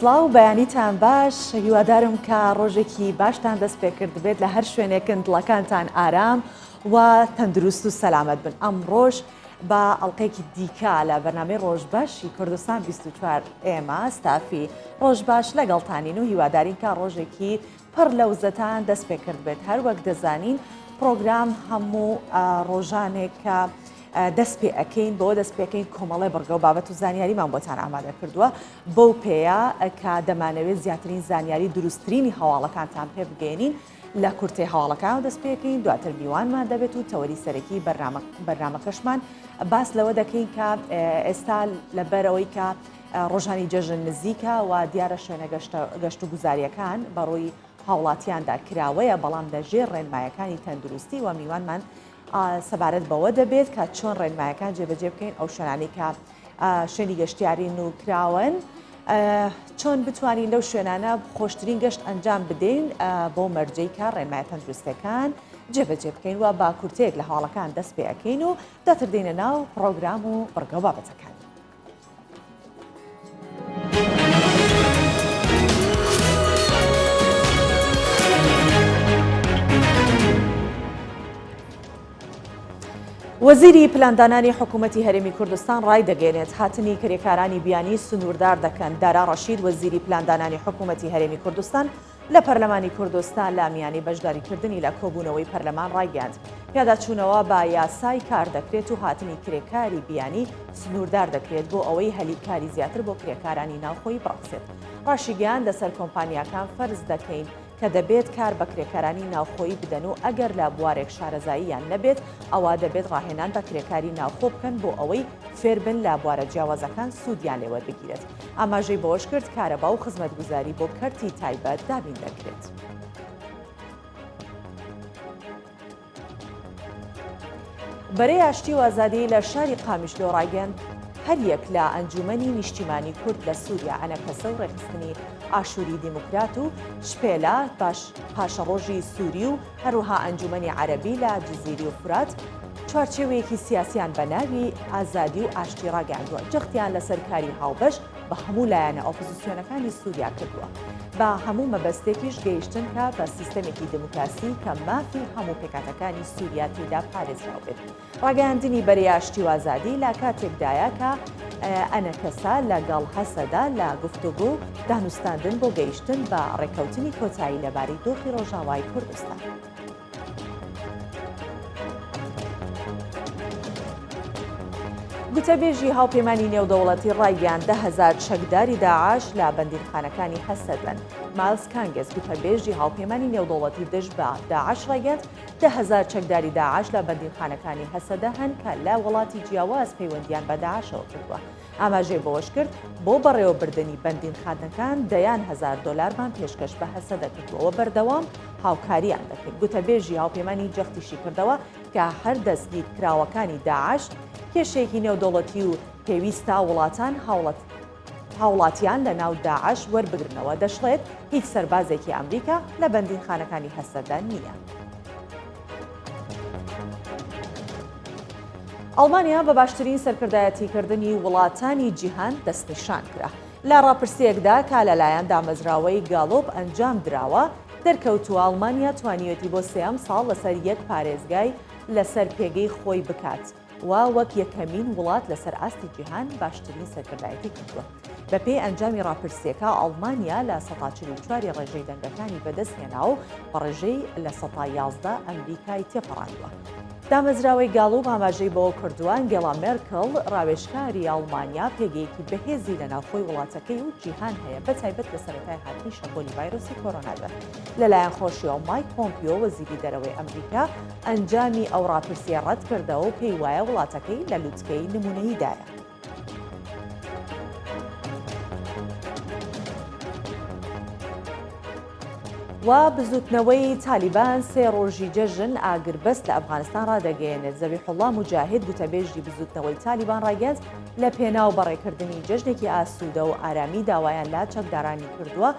سڵاو بەیانیتان باش هیوادارم کە ڕۆژێکی باشتان دەست پێ کرد بێت لە هەر شوێنێکن دڵەکانتان ئارام و تەندروست و سەلامەت بن. ئەمڕۆژ بە ئەڵلقەیەکی دیکە لە بەرنامەی ڕۆژباشی کوردستان 24 ئێمە ستافی ڕۆژباش لەگەڵتانین و هیوادارین کە ڕۆژێکی پڕ لەوزەتان دەست پێ کرد بێت. هەروەک دەزانین پرۆگرام هەموو ڕۆژانێک کە دەست پێ ئەەکەین بۆ دەست پێکەین کۆمەڵی بڕگە و بابەت و زانیاریمان بۆتان ئامادە کردووە بەو پێەیە کە دەمانەوێت زیاترین زانیاری دروستترینی هەواڵەکانتان پێ بگەێنین لە کورتەی هەواڵەکان دەست پێکەین دواتر میوانمان دەبێت و تەوەری سەرەکی بەرنامەکەشمان باس لەوە دەکەین کە ئێستا لەبەرەوەی کە ڕۆژانی جەژن نزیکە و دیارە شوێنە گەشت و گوزاریەکان بەڕۆی هاوڵاتیاندا کراوەیە بەڵام دەژێر ڕێنمایەکانی تەندروستی و میوانمان سەبارەت بەوە دەبێت کە چۆن ڕێنمایەکان جێبەجێ بکەین ئەو شوێنانی کە شوێنی گەشتیارین و کراون چۆن بتوانین لەو شوێنانە خۆشترین گەشت ئەنجام بدەین بۆ مەرجەی کە ڕێنمایە تەندروستەکان جێبەجێ بکەین و با کورتەیەک لە هەواڵەکان دەست پێ ئەەکەین و داتر دێنە ناو پرۆگرام و بڕگە و بابەتەکان. وەزیری پلاندانانی حکوومەتی هەرێمی کوردستان ڕای دەگەێنێت هاتنی کرێکارانی بیانی سنووردار دەکەن. دارا ڕەشید وەزیری پلاندانانی حکوومەتی هەرێمی کوردستان لە پەرلەمانی کوردستان لە میانی بەشداریکردنی لە کۆبوونەوەی پەرلەمان ڕایگەاند پیاداچوونەوە با یاسای کار دەکرێت و هاتنی کرێکاری بیانی سنووردار دەکرێت بۆ ئەوەی هەلیکاری زیاتر بۆ کرێکارانی ناوخۆی بڕەخسێت. ڕاشیگەیان لەسەر کۆمپانیاکان فەرز دەکەین کە دەبێت کار بە کرێکارانی ناوخۆیی بدەن و ئەگەر لە بوارێک شارەزاییان نەبێت ئەوە دەبێت ڕاهێنان بە کرێکاری ناوخۆ بکەن بۆ ئەوەی فێربن لە بوارە جیاوازەکان سوودیان لێوە بگیرێت. ئاماژەی بەوەش کرد کارەبا و خزمەتگوزاری بۆ کەرتی تایبەت دابین دەکرێت. بەرەی ئاشتی و ئازادی لە شاری قامیشلۆ ڕایگەاند هەر یەک لە ئەنجومەنی نیشتیمانی کورد لە سووریا ئەنەکەسە و ڕێخستنی ئاشووری دیموکرات و شپێلە پاشەڕۆژی سووری و هەروها ئەنجومەنی عەرەبی لە جزیری و فورات چوارچێوەیەکی سیاسیان بە ناوی ئازادی و ئاشتی ڕاگەاندووە. جەختیان لەسەر کاری هاوبەش بە هەموو لایەنە ئۆپۆزیسیۆنەکانی سووریا کردووە بە هەموو مەبەستێکیش گەیشتن کە بە سیستەمێکی دموکراسی کە مافی هەموو پێکاتەکانی سووریا تێدا پارێزراو بێت. ڕاگەاندنی بەرەی ئاشتی و ئازادی لە کاتێکدایە کە ئەنەکەسا لەگەڵ هەسەدا لە گفتوگۆ دانوستاندن بۆ گەیشتن بە ڕێکەوتنی کۆتایی لەبارەی دۆخی ڕۆژاوای کوردستان. گوتەبێژی هاوپەیمانی نێودەوڵەتی ڕایگەیاند 10,000 چەکداری داعش لە بەندیخانەکانی هەسەدەن. مایلز کانگێز گوتەبێژی هاوپەیمانی نێودەوڵەتی دژ بە داعش ڕایگەاند 10,000 چەکداری داعش لە بەندیخانەکانی هەسەدە هەن کە لە وڵاتی جیاواز پەیوەندیان بە داعشەوە کردووە. ئاماژەی بەوەش کرد بۆ بەڕێوەبردننی بەندیخانەکان $1,000مان پێشکەش بە هەسەدە کردووە بەردەوام هاوکاریان دەکرد. گوتەبێژی هاوپەیمانی جەختیشی کردەوە کە هەر دەستگیر کراوەکانی داعش کێشێکی نێودەوڵەتی و پێویستە وڵاتان هاوڵاتیان لە ناو داعش وەربگرنەوە دەشڵێت هیچ سەربازێکی ئەمریکا لە بەندیخانەکانی هەسەدا نییە. ئەڵمانیا بە باشترین سەرکردایەتیکردنی وڵاتانی جیهان دەستنیشان کرا. لە ڕاپرسیەکدا کا لەلایەن دامەزراوەی گاڵۆپ ئەنجام دراوە دەرکەوتووە ئەڵمانیا توانیوەتی بۆ سێەم ساڵ لەسەر یەک پارێزگای لەسەر پێگەی خۆی بکات و وەک یەکەمین وڵات لەسەر ئاستی جیهان باشترین سەرکردایەتی کردووە. بەپێی ئەنجامی ڕاپرسیەکە ئەڵمانیا لە 144 ڕێژەی دەنگەکانی بەدەستهێنا و بە ڕێژەی لە 111 ئەمریکای تێپەڕاندووە. دامەزراوەی گاڵۆپ ئاماژەی بەوە کردووە ئەنگێلا مێرکڵ ڕاوێژکاری ئەڵمانیا پێگەیەکی بەهێزی لە ناوخۆی وڵاتەکەی و جیهان هەیە بە تایبەت لە سەرەتای هاتنی شەپۆلی ڤایرۆسی کۆرۆنادا. لەلایەن خۆشیەوە مایک پۆمپیۆ وەزیری دەرەوەی ئەمریکا ئەنجامی ئەو ڕاپرسیە ڕەت کردەوە و پێی وایە وڵاتەکەی لە لووتکەی نمونەییدایە. و بزوتنەوەی تالیبان سێ ڕۆژی جەژن ئاگربەست لە ئەفغانستان ڕادەگەیەنێت. زەبیحوڵڵا موجاهید گوتەبێژی بزوتنەوەی تالیبان ڕایگەاند لە پێناو بەڕێکردنی جەژنێکی ئاسوودە و ئارامی داوایان لا چەکدارانی کردووە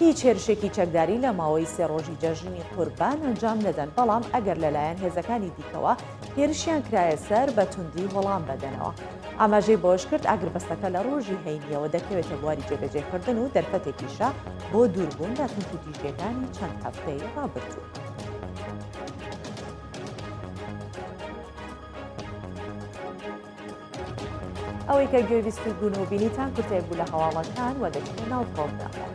هیچ هێرشێکی چەکداری لە ماوەی سێ ڕۆژی جەژنی قوربان ئەنجام نەدەن، بەڵام ئەگەر لەلایەن هێزەکانی دیکەوە هێرشیان کرایە سەر بە توندی وەڵام بدەنەوە. ئاماژەی بۆش کرد ئاگربەستەکە لە ڕۆژی هەینیەوە دەکەوێتە بواری جێبەجێکردن و دەرفەتێکیشە بۆ دووربوون لە توندوتیژەکانی چەند هەفتەی ڕابردوو. ئەوەی کە گوێویستی بوون و بینیتان کورتێک بوو لە هەواڵەکان و دەچێتە ناو پرۆگرامەوە.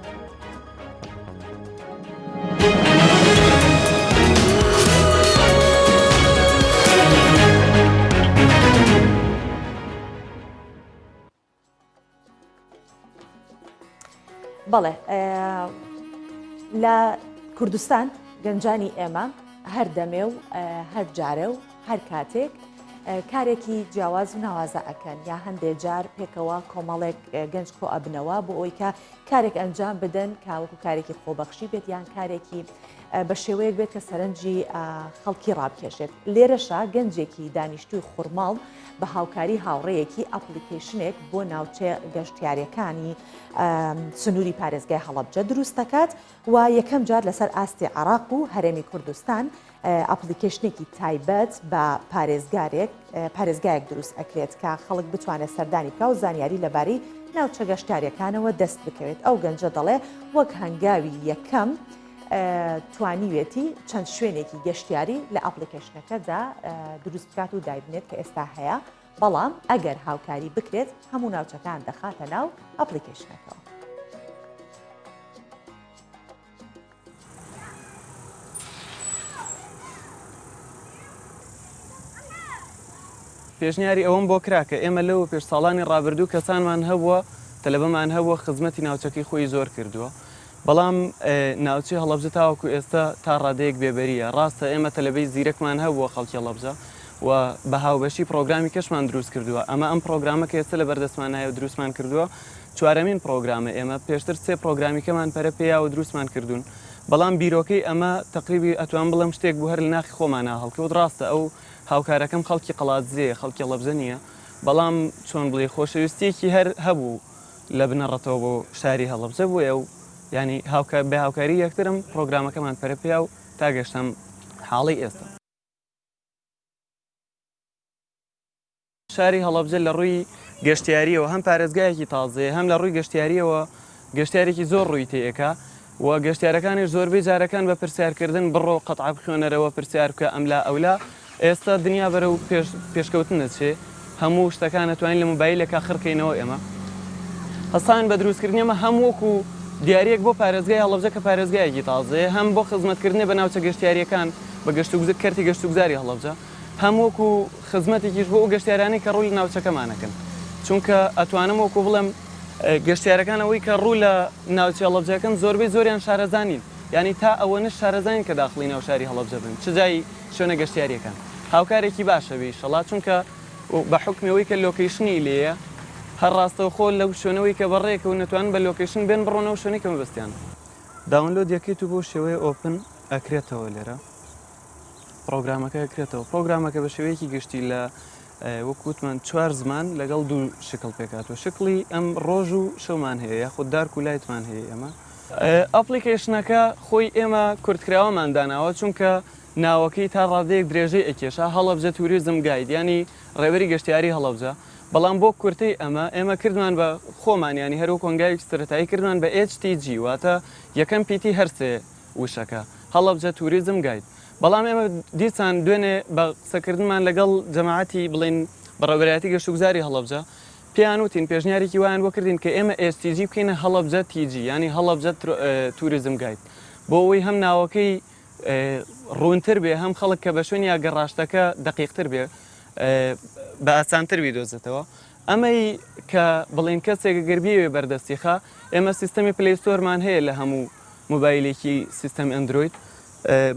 بەڵێ لە کوردستان گەنجانی ئێمە هەر دەمێ و هەر جارە و هەر کاتێک کارێکی جیاواز و ناوازە ئەکەن یا هەندێک جار پێکەوە کۆمەڵێک گەنج کۆ ئەبنەوە بۆ ئەوی کە کارێک ئەنجام بدەن کاوەکو کارێکی خۆبەخشی بێت یان کارێکی بە شێوەیەک بێت کە سەرنجی خەڵکی ڕابکێشێت. لێرەشە گەنجێکی دانیشتوی خوڕماڵ بە هاوکاری هاوڕێیەکی ئەپلیکیشنێک بۆ ناوچێ گەشتیاریەکانی سنووری پارێزگای هەڵەبجە دروست دەکات و یەکەم جار لەسەر ئاستی عێراق و هەرێمی کوردستان ئەپلیکیشنێکی تایبەت بە پارێزگایەک دروست ئەکرێت کە خەڵک بتوانێت سەردانی بکە و زانیاری لەبارەی ناوچە گەشتیاریەکانەوە دەست بکەوێت. ئەو گەنجە دەڵێ وەک هەنگاوی یەکەم توانیوێتی چەند شوێنێکی گەشتیاری لە ئەپلیکیشنەکەدا دروست بکات و دایبنێت کە ئێستا هەیە، بەڵام ئەگەر هاوکاری بکرێت هەموو ناوچەکان دەخاتە ناو ئەپلیکیشنەکەەوە. پێشنیاری ئەوەم بۆ کرا کە ئێمە لەوە پێش ساڵانی ڕابردوو کەسانمان هەبووە تەلەبەمان هەبووە خزمەتی ناوچەکەی خۆی زۆر کردووە، بەڵام ناوچەی هەڵەبجە تاوەکو ئێستا تا ڕادەیەک بێبەریە. ڕاستە ئێمە تەلەبەی زیرەکمان هەبووە خەڵکی هەڵەبجە و بە هاوبەشی پرۆگرامی کەشمان دروست کردووە. ئەمە ئەم پرۆگرامە کە ئێستا لە بەردەستمانایە و دروستمان کردووە چوارەمین پرۆگرامە. ئێمە پێشتر سێ پرۆگرامیکەمان پەرە پێیاوە دروستمان کردوون، بەڵام بیرۆکەی ئەمە تقریبی ئەتوان بڵم شتێک بوو هەر لە ناخی خۆمانە هەڵکەوت. ڕاستە ئەو هاوکارەکەم خەڵکی قەڵاتزێ خەڵکی هەڵەبجە نییە، بەڵام چۆن بڵێ خۆشەویستیەکی هەر هەبوو لە بنەڕەتەوە بۆ شاری هەڵەبجە بووە و ینی بە هاوکاری یەکترم پرۆگرامەکەمان پەرە پێیا و تا گەشتم حاڵی ئێستا. شاری هەڵەبجە لە ڕووی گەشتیاریەوە هەم پارێزگایەکی تازەیە، هەم لە ڕووی گەشتیاریەوە گەشتیارێکی زۆر ڕووی تێیەکە و گەشتیارەکانی زۆربەی جارەکان بە پرسیارکردن بڕۆ قەتعا بخوێنەرەوە پرسیار بکە ئەملا ئەولا. ئێستا دنیا بەرە و پێشکەوتن دەچێ، هەموو شتەکان دەتوانین لە مۆبایلێکا خڕکەینەوە. ئێمە هەستان بە دروستکردنی ئەمە هەم وەکو دیارەک بۆ پارێزگای هەڵەبجە کە پارێزگایەکی تازەیە، هەم بۆ خزمەتکردنی بە ناوچە گەشتیاریەکان بە کەرتی گەشتوگزاری هەڵەبجە، هەم وەکو خزمەتێکیش بۆ ئەو گەشتیارانی کە ڕووی لە ناوچەکەمانەکەن. چونکە ئەتوانم وەکو بڵێم گەشتیارەکانەوەی کە ڕوو لە ناوچە هەڵەبجەکەن زۆربەی زۆریان شارەزانین، ینی تا ئەوەنش شارەزانین کە داخڵی ناو شاری هەڵەبجە بن چ جایی شوێنە گەشتیاریەکان. هاوکارێکی باشەوی شەڵات، چونکە بە حکمەوەی کە لۆکیشنی لێیە هەر ڕاستەوە خۆ لەو شوێنەوەی کە بەڕێکە و نتوانن بە لۆکیشن بێن بڕۆنەوە شوێنی کە مەبەستیان. داونلۆد یەکەیت و بۆ شێوەیە ئۆپن ئەکرێتەوە. لێرە پرۆگرامەکە ئەکرێتەوە. پرۆگرامەکە بە شێوەیەکی گشتی لە وەکوتمان 4 زمان لەگەڵ 2 شکل پێکاتەوە. شکلی ئەم ڕۆژ و شەومان هەیە یاخود دارک و لایتمان هەیە. ئێمە ئەپلیکیشنەکە خۆی ئێمە کورتکراوەمان داناوە، چونکە ناوەکەی تا ڕادەیەک درێژەی ئەکێشە هەڵەبجە توریزم گاید، ینی ڕێبەری گەشتیاری هەڵەبجە. بەڵام بۆ کورتەی ئێمە کردمان بە خۆمان، ینی هەرو کۆنگایەکی سەرەتایی کردمان بە HTG واتە یەکەم پیتی هەرسێ وشەکە هەڵەبجە توریزم گاید. بەڵام ئێمە دیسان دوێنێ بە قسەکردنمان لەگەڵ جەماعەتی بڵین بەڕێوەبەرایەتی گەشتوگزاری هەڵەبجە پێیان وتین پێشنیارێکی وایان بۆ کردین کە ئێمە HTG بکەینە هەڵەبجە TG، ینی هەڵەبجە توریزم گاید، بۆ ئەوەی هەم ناوەکەی ڕوونتر بێ، هەم خەڵک کە بە شوێنی گەڕاشتەکە دقیقتر بێ، بە ئاسانتر بیدۆزێتەوە. ئەمەی کە بڵین کەسێکە گەربیەوێ بەردەستیخە، ئێمە سیستەمی پلەیستۆرمان هەیە لە هەموو مۆبایلێکی سیستەم ئەندروید،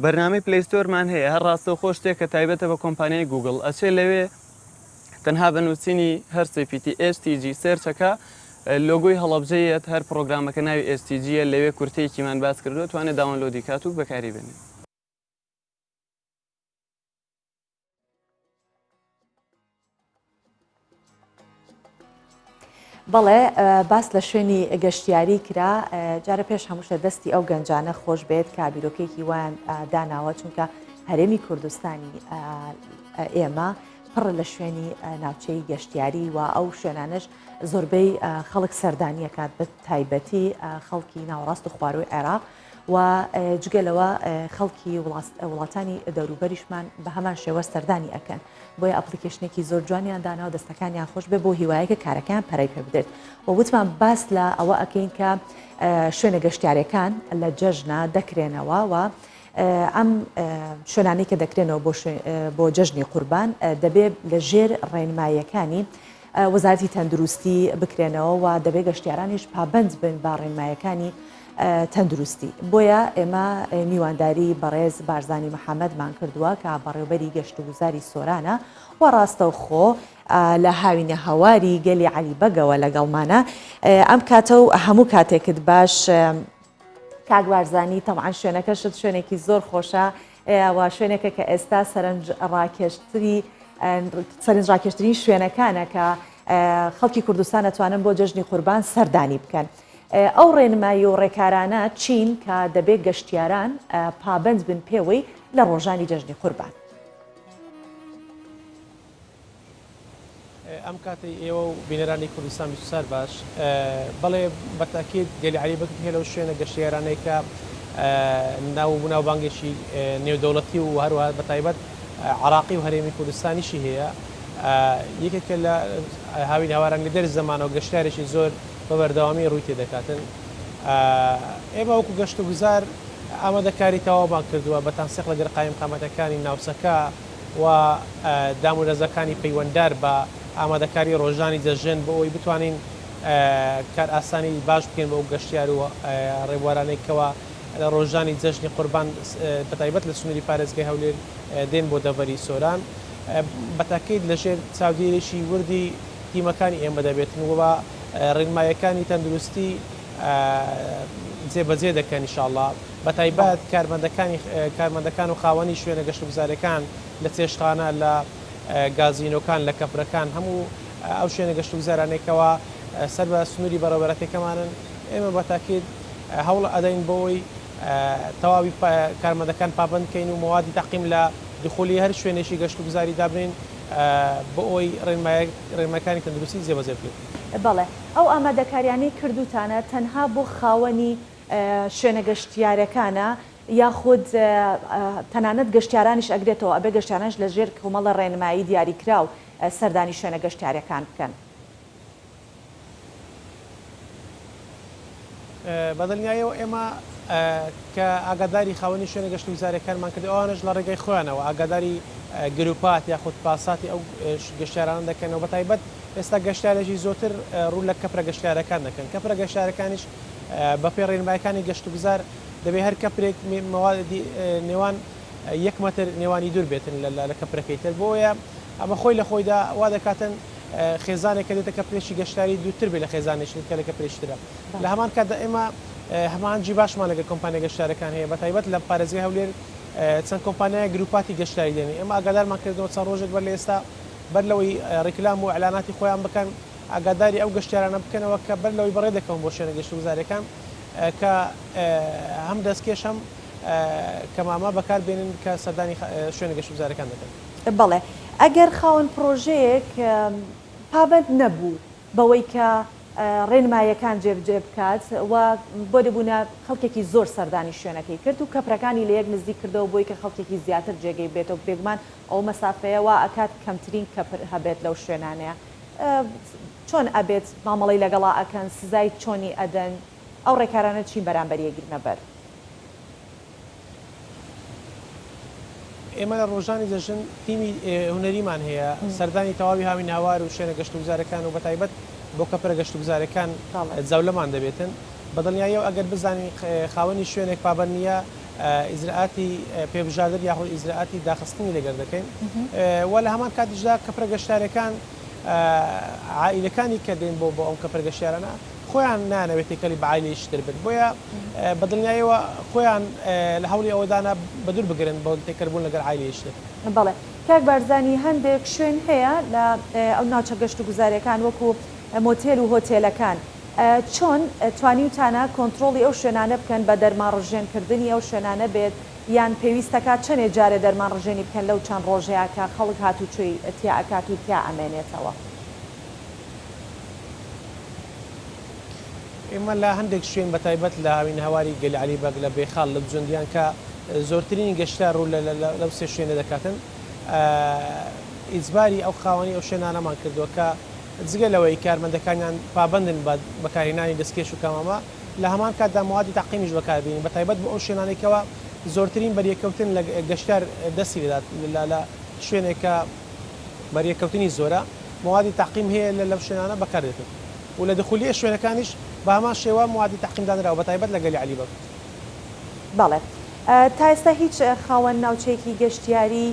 بەرنامەی پلەیستۆرمان هەیە. هەر ڕاستەوە خۆ شتێک کە تایبەتە بە کۆمپانیای گوگڵ ئەچێ لەوێ تەنها بە نووسینی هەر سێپیتی HTG سێرچەکە لۆگۆی هەڵەبجەیەت، هەر پرۆگرامەکە ناوی HTGە، لەوێ کورتەیەکیمان باس کردووە توانێت داونلۆدی کات و بەکاری بێنێت. بەڵێ باس لە شوێنی گەشتیاری کرا جارە پێش هەمووشە دەستی ئەو گەنجانە خۆش بێت کا بیرۆکێکی وان داناوە چونکە هەرێمی کوردستانی ئێمە پڕ لە شوێنی ناوچەی گەشتیاری و ئەو شوێنانش زۆربەی خەڵک سەردانیەکات بە تایبەتی خەڵکی ناوەڕاست و خواروی عێراق و جگەلەوە خەڵکی وڵاتانی دەوروبەریشمان بە هەمان شێوە سەردانی ئەەکەن بۆیە ئەپلیکیشنێکی زۆر جوانیان داناوە دەستەکانیان خۆش بێ بۆ هیوایەکە کارەکان پەرەی پێ بدرێت و وتمان باس لە ئەوە ئەەکەین کە شوێنە گەشتیارەکان لە جەژنا دەکرێنەوە و ئەم شوێنانەی کە دەکرێنەوە بۆ جەژنی قوربان دەبێت لە ژێر ڕێنماییەکانی وەزارەتی تەندروستی بکرێنەوە و دەبێت گەشتیارانیش پابند بن با ڕێنمایەکانی تەندروستی بۆیە ئێمە میوانداری بەڕێز بارزانی محەممەدمان کردووە کە بەڕێوبەری گەشت و گوزاری سۆرانە و ڕاستە و خۆ لە هاوینە هەواری گەلی عەلی بەگەوە لەگەڵمانە ئەم کاتە و هەموو کاتێکت باش کاک بارزانی تەمعان شوێنەکەشت شوێنێکی زۆر خۆشە و شوێنێکە کە ئێستا سەرنج ڕاکێشترین شوێنەکانە کە خەڵکی کوردستان دەتوانن بۆ جەژنی قوربان سەردانی بکەن. ئەو ڕێنمایی و ڕێکارانە چین کە دەبێت گەشتیاران پابند بن پێوەی لە ڕۆژانی جەژنی قوربان. ئەم کاتی ئێوە و بینەرانی کوردستان سار باش بەڵێ بەتاکیت گەلی عەلی بەگ هێ لەو شوێنە گەشتیارانەی کە ناوبانگێکی نێودەوڵەتی و هەروە بەتایبەت عراقی و هەرێمی کوردستانیشی هەیە یەکێکە لە هاوین هاواران لە دەرز زەمانەوە گەشتارێکی زۆر بە بەردەوامی ڕووی تێدەکاتن ئێمە وەکو گەشت و گوزار ئامادەکاری تەواومان کردووە بە تەنسیق لەگەڵ قایم قامەتەکانی ناوچەکە و دامورەزەکانی پەیوەنددار بە ئامادەکاری ڕۆژانی جەژن بۆ ئەوی بتوانین کار ئاسانی باش بکەین بە ئەو گەشتیار و ڕێبوارانێکەوە لە ڕۆژانی جەژنی قوربان بەتایبەت لە سنووری پارێزگای هەولێر دێن بۆ دەڤەری سۆران بەتاکەیت لەژێر چاودێرێکی وردی تیمەکانی ئێمە دەبێتن و بە ڕێنمایەکانی تەندروستی جێبەجێ دەکەن ئینشاءڵڵا بەتایبەت کارمەندەکان و خاوەنی شوێنە گەشت و گوزارەکان لە چێشتخانە لە گازینۆکان لە کەپرەکان هەموو ئەو شوێنە گەشت و گوزارانێکەوە سەر بە سنووری بەڕێوەبەرەتێکەمانن ئێمە بەتاکیت هەوڵ ئەدەین بۆی تەواوی کارمەندەکان پابند بکەین و موادی تاقیم لە دخولی هەر شوێنێکی گەشت و گوزاری دابرین بۆ ئەوی ڕێنمایەکانی تەندروستی جێبەجێ بکەین. بەڵێ ئەو ئامادەکاریانەی کردوتانە تەنها بۆ خاوەنی شوێنە گەشتیارەکانە یاخود تەنانەت گەشتیارانیش ئەگرێتەوە ئەبێ گەشتیارانش لە ژێر کۆمەڵە ڕێنمایی دیاریکرا و سەردانی شوێنە گەشتیارەکان بکەن. بەدڵنیایەوە ئێمە کە ئاگاداری خاوەنی شوێنە گەشت و گوزارەکانمان کرد ئەوانش لە ڕێگەی خۆیانەوە ئاگاداری گروپات یاخود پاساتی ئەو گەشتیاران دەکەنەوە بەتایبەت ئێستا گەشتارێکی زۆتر ڕوو لە کەپرە گەشتیارەکان دەکەن کەپرە گەشتیارەکانیش بەپێ ڕێنمایەکانی گەشت و گوزار دەبێت هەر کەپرێک نێوان 1 مەتر نێوانی دوور بێتن لە کەپرەکەی تر بۆیە ئەمە خۆی لە خۆیدا وا دەکاتن خێزانێک کە دێتە کەپرێکی گەشتاری دووتر بێت لە خێزانێکی کە لە کەپرێشترە لە هەمان کاتدا ئێمە هەمانجی باشمان لەگە کۆمپانیا گەشتارەکان هەیە بەتایبەت لە پارێزگای هەولێر چەند کۆمپانیای گروپاتی گەشتاری دێنێ ئێمە ئاگادارمان کردەوە چەند ڕۆژێک بەر لە ئێستا بەر لەوەی ڕیکلام و ئەعلاناتی خۆیان بکەن ئاگاداری ئەو گەشتیارانە بکەنەوە کە بەر لەوەی بەڕێ دەکەون بۆ شوێنە گەشت و گوزارەکان کە هەم دەستکێش هەم کەمامە بەکاربێنن کە سەردانی شوێنە گەشت و گوزارەکان دەکەن. بەڵێ ئەگەر خاوەن پرۆژەیەک پابند نەبوو بەوەی کە ڕێنمایەکان جێبجێ بکات و بۆ دەبوونە خەڵکێکی زۆر سەردانی شوێنەکەی کرد و کەپرەکانی لە یەک نزیک کردەوە بۆی کە خەڵکێکی زیاتر جێگەی بێتەوە بێگومان ئەو مەسافەیەوە ئەکات کەمترین کەپر هەبێت لەو شوێنانەیە چۆن ئەبێت مامەڵی لەگەڵا ئەکەن سزای چۆنی ئەدەن ئەو ڕێکارانە چین بەرامبەریەگیرنە بەر. ئێمە لە ڕۆژانی جەژن تیمی هونەریمان هەیە سەردانی تەواوی هاوین هاوار و شوێنە گەشت و گوزارەکان و بەتایبەت بۆ کەپرە گەشت و گوزارەکان جەولەمان دەبێتن بەدڵنیاییەوە ئەگەر بزانین خاوەنی شوێنێک پابند نییە ئیزراعاتی پێبژاردن یاخود ئیزراعاتی داخستنی لەگەر دەکەین و لە هەمان کاتیشدا کەپرە گەشتارەکان عائیلەکانی کە دێن بۆ ئەو کەپرە گەشتیارانە خۆیان نانەوێت تێکەلی بە عائیلەیەشتر بن بۆیە بەدڵنیاییەوە خۆیان لە هەوڵی ئەوەدانە بەدوور بگرن بۆ تێکەربوون لەگەر عائیلەیەشتر. بەڵێ کاک بارزانی هەندێک شوێن هەیە لە ئەو ناوچە گەشت و گوزاریەکان وەکو مۆتێل و هۆتێلەکان چۆن توانیوتانە کۆنتترۆڵی ئەو شوێنانە بکەن بە دەرمان ڕژێنکردنی ئەو شوێنانە بێت یان پێویستەکە چەندێک جارێ دەرمان ڕژێنی بکەن لەو چەند ڕۆژەیە کە خەڵک هاتوچۆی تیا ئەکات و تیا ئەمێنێتەوە. ئێمە لە هەندێک شوێن بە تایبەت لە هاوین هەواری گەلی عەلیبەگ لە بێخاڵ لە جوندیان کە زۆرترینی گەشتار ڕوو لەو سێ شوێنە دەکاتن ئیجباری ئەو خاوەنی ئەو شوێنانەمان کردووە کە جگە لەوەی کارمەندەکانیان پابندن بەکارهێنانی دەستکێش و کامەمە لە هەمان کاتدا موادی تاقیمیش بەکاربێنین بە تایبەت بۆ ئەو شوێنانێکەوە زۆرترین بەریەکەوتن لە گەشتار دەستی دەدات لە شوێنێکە بەریەکەوتنی زۆرە موادی تاقیم هەیە لەو شوێنانە بەکاردێتن و لە دخولیە شوێنەکانیش بە هەمان شێوە موادی تاقیمدانراوە بە تایبەت لە گەلی عەلیبەگ. بەڵێ تا ئێستا هیچ خاوەن ناوچەیەکی گەشتیاری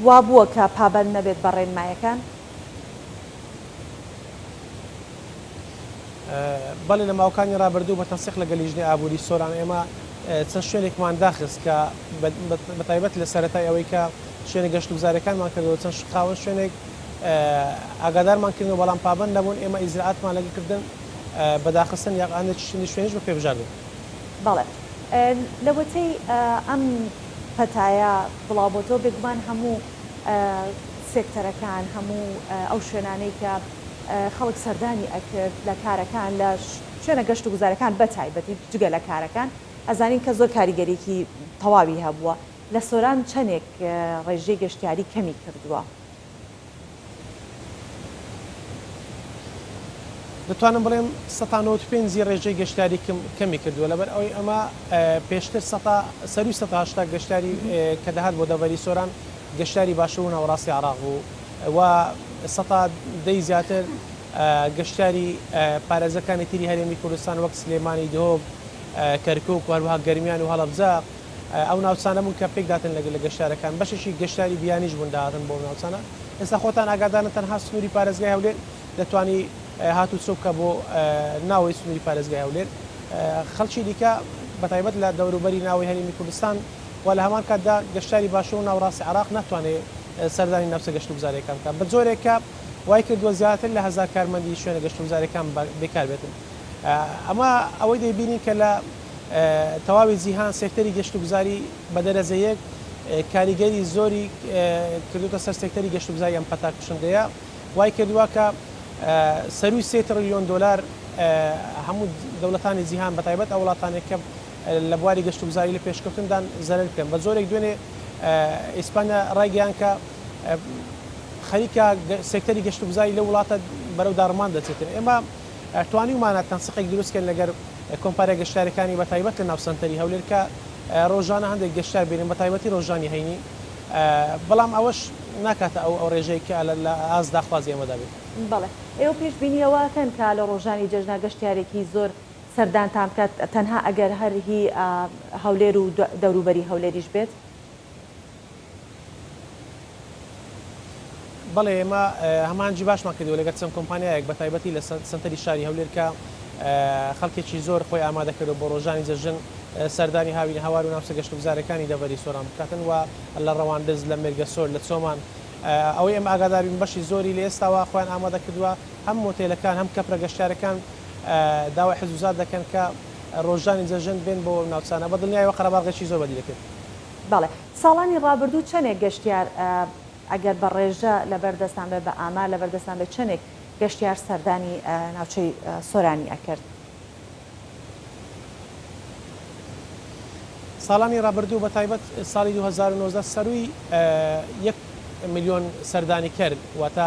وا بووە کە پابند نەبێت بە ڕێنمایەکان؟ بەڵێ لە ماوەکانی ڕابردوو بە تەنسیق لە گەلیژنەی ئابووری سۆران ئێمە چەند شوێنێکمان داخست کە بە تایبەت لە سەرەتای ئەوەی کە شوێنە گەشت و گوزارەکانمان کردەوە چەند خاوەن شوێنێک ئاگادارمان کردنەوە بەڵام پابند نەبوون ئێمە ئیجراعاتمان لەگەڵکردن بەداخستن یاقانە چنی شوێنیش بە پێبژاردن. بەڵێ لەوەتەی ئەم پەتایە بڵاوبۆتەوە بێگومان هەموو سێکتەرەکان هەموو ئەو شوێنانەی کە خەڵک سەردانی ئەکرد لە کارەکان لە شوێنە گەشت و گوزارەکان بە تایبەتی جگە لە کارەکان ئەزانین کە زۆر کاریگەریکی تەواوی هەبووە لە سۆران چەندێک ڕێژەی گەشتیاری کەمی کردووە. دەتوانم بڵێم 95 ڕێژەی گەشتاری کەمی کردووە لەبەر ئەوەی ئەمە پێشتر سەروی 180 گەشتاری کە دەهات بۆ دەڤەری سۆران گەشتاری باشوور و ناوەڕاستی عێراق بوو و 110 زیاتر گەشتاری پارێزەکانی تری هەرێمی کوردستان وەک سلێمانی دهۆک کەرکووک و هەروەها گەرمیان و هەڵەبجاق ئەو ناوچانە بوون کە پێک داتن لە گەشتارەکان بەشێکی گەشتاری بیانیش بوون داهاتن بۆ ناوچانە ئێستا خۆتان ئاگادارن تەنها سنووری پارێزگای هەولێر دەتوانی هاتو چووکە بۆ ناوەی سنووری پارێزگای هەولێر خەڵکی دیکە بە تایبەت لە دەوروبەری ناوەی هەرێمی کوردستان و لە هەمان کاتدا گەشتاری باشوور و ناوەڕاستی عێراق ناتوانێت سەردانی ناوچە گەشت و گوزاریەکان بکات بە جۆرێکە وای کردووە زیاتر لە 1000 کارمەندی شوێنە گەشت و گوزاریەکان بێکار بێتن. ئەمە ئەوەی دەیبینین کە لە تەواوی جیهان سێکتەری گەشت و گوزاری بە دەرەجەیەک کاریگەری زۆری کردوتە سەر سێکتەری گەشت و گوزاری ئەم پەتاکوشندەیە وای کردووە کە سەروی 3 تریلیۆن دلار هەموو دەوڵەتانی جیهان بە تایبەت ئەو وڵاتانێک کە لە بواری گەشت و گوزاری لە پێشکەوتندان زەرەر بکەن بە زۆرێک دوێنێ ئیسپانیا ڕایگەیان کە خەریکە سێکتەری گەشت و گوزاری لە وڵاتە بەرەو داڕمان دەچێتن. ئێمە توانیمانە تەنسیقێک دروستکەن لەگەر کۆمپاریا گەشتارەکانی بە تایبەت لە ناوسەنتەری هەولێر کە ڕۆژانە هەندێک گەشتار بێنن بە تایبەتی ڕۆژانی هەینی بەڵام ئەوەش ناکاتە ئەو ڕێژەی کە لە ئاز داخوازی ئێمەدا بێت. بەڵێ ئێوە پێشبینیەوەکەن کە لە ڕۆژانی جەژنا گەشتیارێکی زۆر سەردانتان بکات تەنها ئەگەر هەرهی هەولێر و دەوروبەری هەولێریش بێت؟ بەڵێ ئێمە هەمانجی باشمان کردووە لەگەر چەند کۆمپانیایەک بە تایبەتی لە سنتەری شاری هەولێر کە خەڵکێکی زۆر خۆی ئامادەکردو بۆ ڕۆژانی جەژن سەردانی هاوین هەوار و ناوچە گەشت و گوزارەکانی دەڤەری سۆران بکاتن و لە ڕەواندز لە مێرگەسۆر لە چۆمان ئەوەی ئەم ئاگاداربین بەشی زۆری لە ئێستاوە خۆیان ئامادە کردووە هەم مۆتێلەکان هەم کەپرە گەشتارەکان داوای حزوزات دەکەن کە ڕۆژانی جەژن بێن بۆ ناوچانە بە دڵنیایەوە قەرەباڵغێکی زۆر بەدی دەکرد. بەڵێ ساڵانی ڕابردوو چەندێک گەشتیار ئەگەر بە ڕێژە لەبەردەستان بێ بە ئامار لەبەردەستان بێت چەندێک گەشتیار سەردانی ناوچەی سۆرانی ئەکرد؟ ساڵانی ڕابردوو بە تایبەت ساڵی 2019 سەروی 1 ملیۆن سەردانی کرد واتە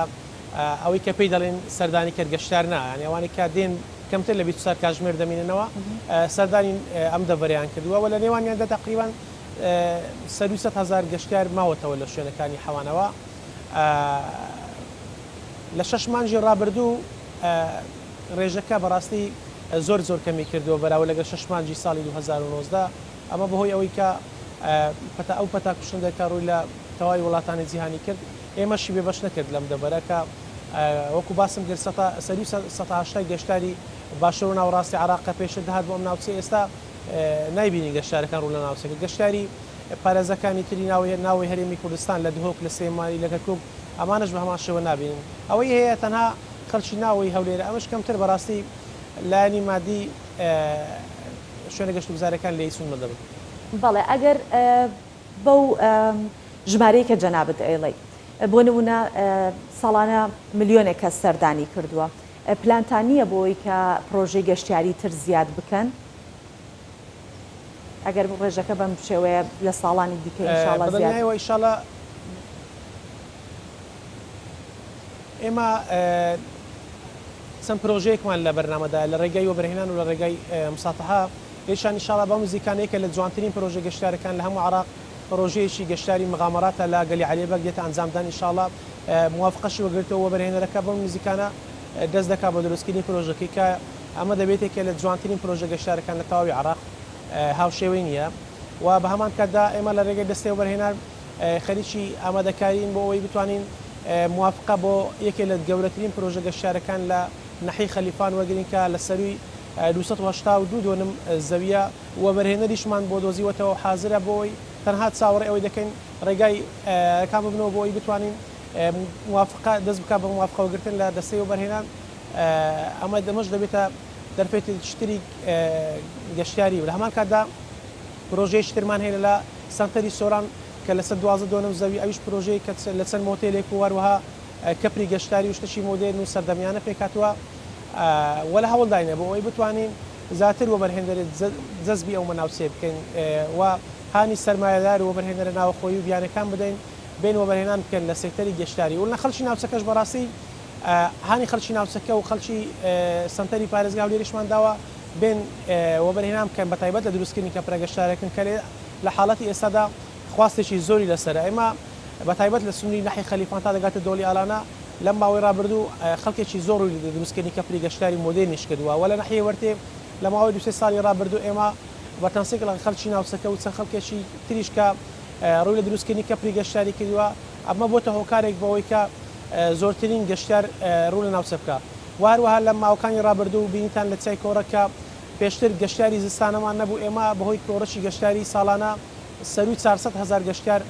ئەوەی کە پێی دەڵێن سەردانی کرد گەشتار نا یعنی ئەوانەی کە دێن کەمتر لە 24 کاتژمێر دەمێننەوە سەردانی ئەم دەڤەریان کردووە و لە نێوانیاندا تقریبان سەروی 100,000 گەشتیار ماوەتەوە لە شوێنەکانی حەوانەوە لە 6 مانگی ڕابردوو ڕێژەکە بەڕاستی زۆر کەمی کردووە بەراورد لەگەڵ 6 مانگی ساڵی 2019 ئەمە بەهۆی ئەوەی کە ئەو پەتاکوشندەکە ڕووی لە تەواوی وڵاتانی جیهانی کرد ئێمەشی بێبەش نەکرد لەم دەبەرەکە وەکو باسم کرد سەروی 180 گەشتاری باشوور و ناوەڕاستی عێراق پێشتر دەهات بۆ ئەم ناوچەی ئێستا نایبینی گەشتارەکان ڕوو لە ناوچەکە گەشتاری پارێزەکانی تری ناوەی هەرێمی کوردستان لە دهۆک لە سلێمانی لە کەرکووک ئەمانش بە هەمان شێوە نابینن ئەوەی هەیە تەنها خەڵکی ناوەی هەولێرە ئەمەش کەمتر بەڕاستی لایانی مادی شوێنە گەشت و گوزاریەکان لێی سون بەدەبن. بەڵێ ئەگەر بەو ژمارەی کە جەنابەت ئێڵێ بۆ نمونە ساڵانە ملیۆنێک کەس سەردانی کردووە پلانتان نییە بۆی کە پرۆژەی گەشتیاری تر زیاد بکەن ئەگەر ڕێژەکە بەم شێوەیە لە ساڵانی دیکە ئینشاڵڵا زیاد ئینشاڵڵا ئێمە چەند پرۆژەیەکمان لە بەرنامەدا لە ڕێگای وەبەرهێنان و لە ڕێگای مساتحا هێشان ئینشاڵڵا بەم نزیکانەیەکە لە جوانترین پرۆژە گەشتیارەکان لە هەموو عراق پرۆژەیەکی گەشتیاری مغامراتە لە گەلی عەلیبەگ دێتە ئەنجامدان ئینشاڵڵا موافقەشی وەگرتەوە وەبەرهێنەرەکە بەم نزیکانە دەست دەکات بە دروستکردنی پرۆژەکەی کە ئەمە دەبێتێکە لە جوانترین پرۆژە گەشتیارەکان لە تەواوی عراق هاوشێوەی نییە و بە هەمان کاتدا ئێمە لە ڕێگەی دەستەی وەبەرهێنان خەریکی ئامادەکارین بۆ ئەوەی بتوانین موافقە بۆ یەکێ لە گەورەترین پرۆژە گەشتیارەکان لە نەحی خەلیفان وەگرین کە لە سەروی 282 دۆنم زەویە وەبەرهێنەریشمان بۆ دۆزیوەتەوە حازرە بۆی تەنها چاوەڕێ ئەوەی دەکەین ڕێگای کام ببنەوە بۆی بتوانین موافقە دەست بکات بە موافقەوەگرتن لە دەستەی وەبەرهێنان ئەمە دەمەش دەبێتە دەرفێتی شتری گەشتیاری و لە هەمان کاتدا پرۆژەی شترمان هەیە لە سنتەری سۆران کە لە 12 دۆنم زەوی ئەویش پرۆژەیە کە لە چەند مۆتێلێک و وەروەها کەپری گەشتاری و شتەشی مۆدێرن و سەردەمیانە پێکاتوە وە لە هەوڵداینە بۆ ئەوەی بتوانین زیاتر وەبەرهێنەرێت جەزبی ئەو مەناوسێ بکەین و هانی سەرمایه‌دار و وەبەرهێنەرە ناوخۆیی و بیانەکان بدەین بین وەبەرهێنان بکەن لە سێکتەری گەشتاری و لە خەڵکی ناوچەکەش بەڕاستی هانی خەڵکی ناوچەکە و خەڵکی سنتەری پارێزگا و لێرشمان داوە بین وەبەرهێنان بکەن بە تایبەت لە دروستکردنی کەپرە گەشتارەکەن کە لە حاڵەتی ئێستادا خواستێکی زۆری لەسەرە ئێمە بە تایبەت لە سنووری نەحی خەلیفان تا دەگاتە دۆڵی ئالانە لەم ماوەی ڕابردوو خەڵکێکی زۆر ڕووی لە دروستکردنی کەپری گەشتاری مۆدێرنیش کردووە وە لە نەحیە وەرتێ لە ماوەی دو سێ ساڵی ڕابردوو ئێمە بەتەنسێک لە خەڵکی ناوچەکە و چەند خەڵکێکی تریش کە ڕووی لە دروستکردنی کەپری گەشتاری کردووە ئەمە بۆتە هۆکارێک بەوەی کە زۆرترین گەشتیار ڕوو لە ناوچە بکە واروەها لە ماوەکانی ڕابردوو بینیتان لە چای کۆڕەکە پێشتر گەشتیاری زستانەمان نەبوو ئێمە بەهۆی کۆڕەشی گەشتیاری ساڵانە سەروی 400,000 گەشتیار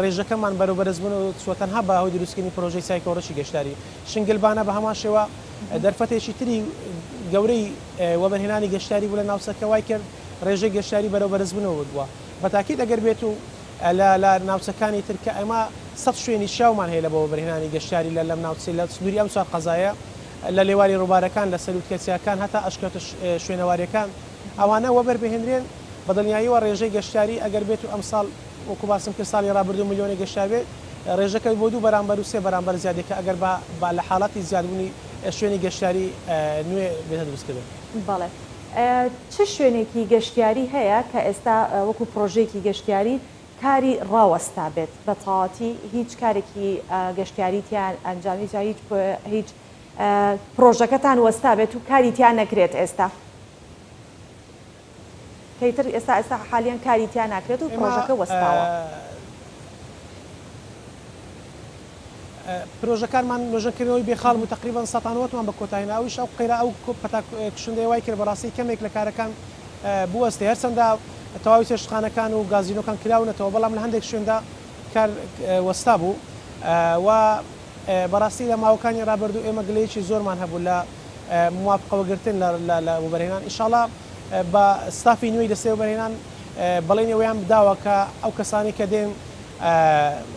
ڕێژەکەمان بەروبەرز بوون و چوەتەنها بەهۆی دروستکردنی پرۆژەی چای کۆڕەشی گەشتاری شنگلبانە بە هەمان شێوە دەرفەتێکی تری گەورەی وەبەرهێنانی گەشتاری بوو لە ناوچەکە وای کرد ڕێژەی گەشتاری بەروبەرز بوونەوە بووە بەتاکید ئەگەر بێت و لە ناوچەکانی ترکە ئەمە 100 شوێنی شاومان هەیە لە بە وەبەرهێنانی گەشتاری لەم ناوچەی لە سنووری ئەم چوار قەزایە لە لێواری ڕووبارەکان لە سەرروتکەچیەکان هەتا ئەشکەوتە شوێنەواریەکان ئەوانە وەبەر بهێنرێن بەدڵنیاییەوە ڕێژەی گەشتاری ئەگەر بێت و ئەم ساڵ وەکو باسم کرد ساڵی ڕابردوو ملیۆنی گەشتار بێت ڕێژەکە بۆ دوو بەرامبەر و سێ بەرامبەر زیادێکە ئەگەر با لە حاڵاتی زیادبوونی شوێنی گەشتاری نوێ بێتە دروستکردن. بەڵێ چه شوێنێکی گەشتیاری هەیە کە ئێستا وەکو پرۆژێکی گەشتیاری کاری ڕاوەستا بێت بە تەواوەتی هیچ کارێکی گەشتیاریتیان ئەنجامی هیچ پرۆژەکەتان وەستا بێت و کاریتیان نەکرێت ئێستا کەیتر ئێستا حالیان کاریتیان ناکرێت و پرۆژەکە وەستاوە. پرۆژەکانمان نوێژەکردنەوەی بێخاڵ و تقریبان سەتانوەتمان بە کۆتاییەوەیش ئەو قیرا ئەو کشندەی وای کرد بەڕاستی کەمێک لە کارەکان بوەستێ هەرچەندە تەواوی چێشتخانەکان و گازینۆکان کراونەتەوە بەڵام لە هەندێک شوێندا کار وەستا بوو و بەڕاستی لە ماوەکانی ڕابردوو ئێمە گلەیەکی زۆرمان هەبوو لە موافقەوەگرتن لە وەبەرهێنان ئینشاڵڵا بە ستافی نوێی دەستەی وەبەرهێنان بەڵێنی ئەویان بداوە کە ئەو کەسانی کە دێن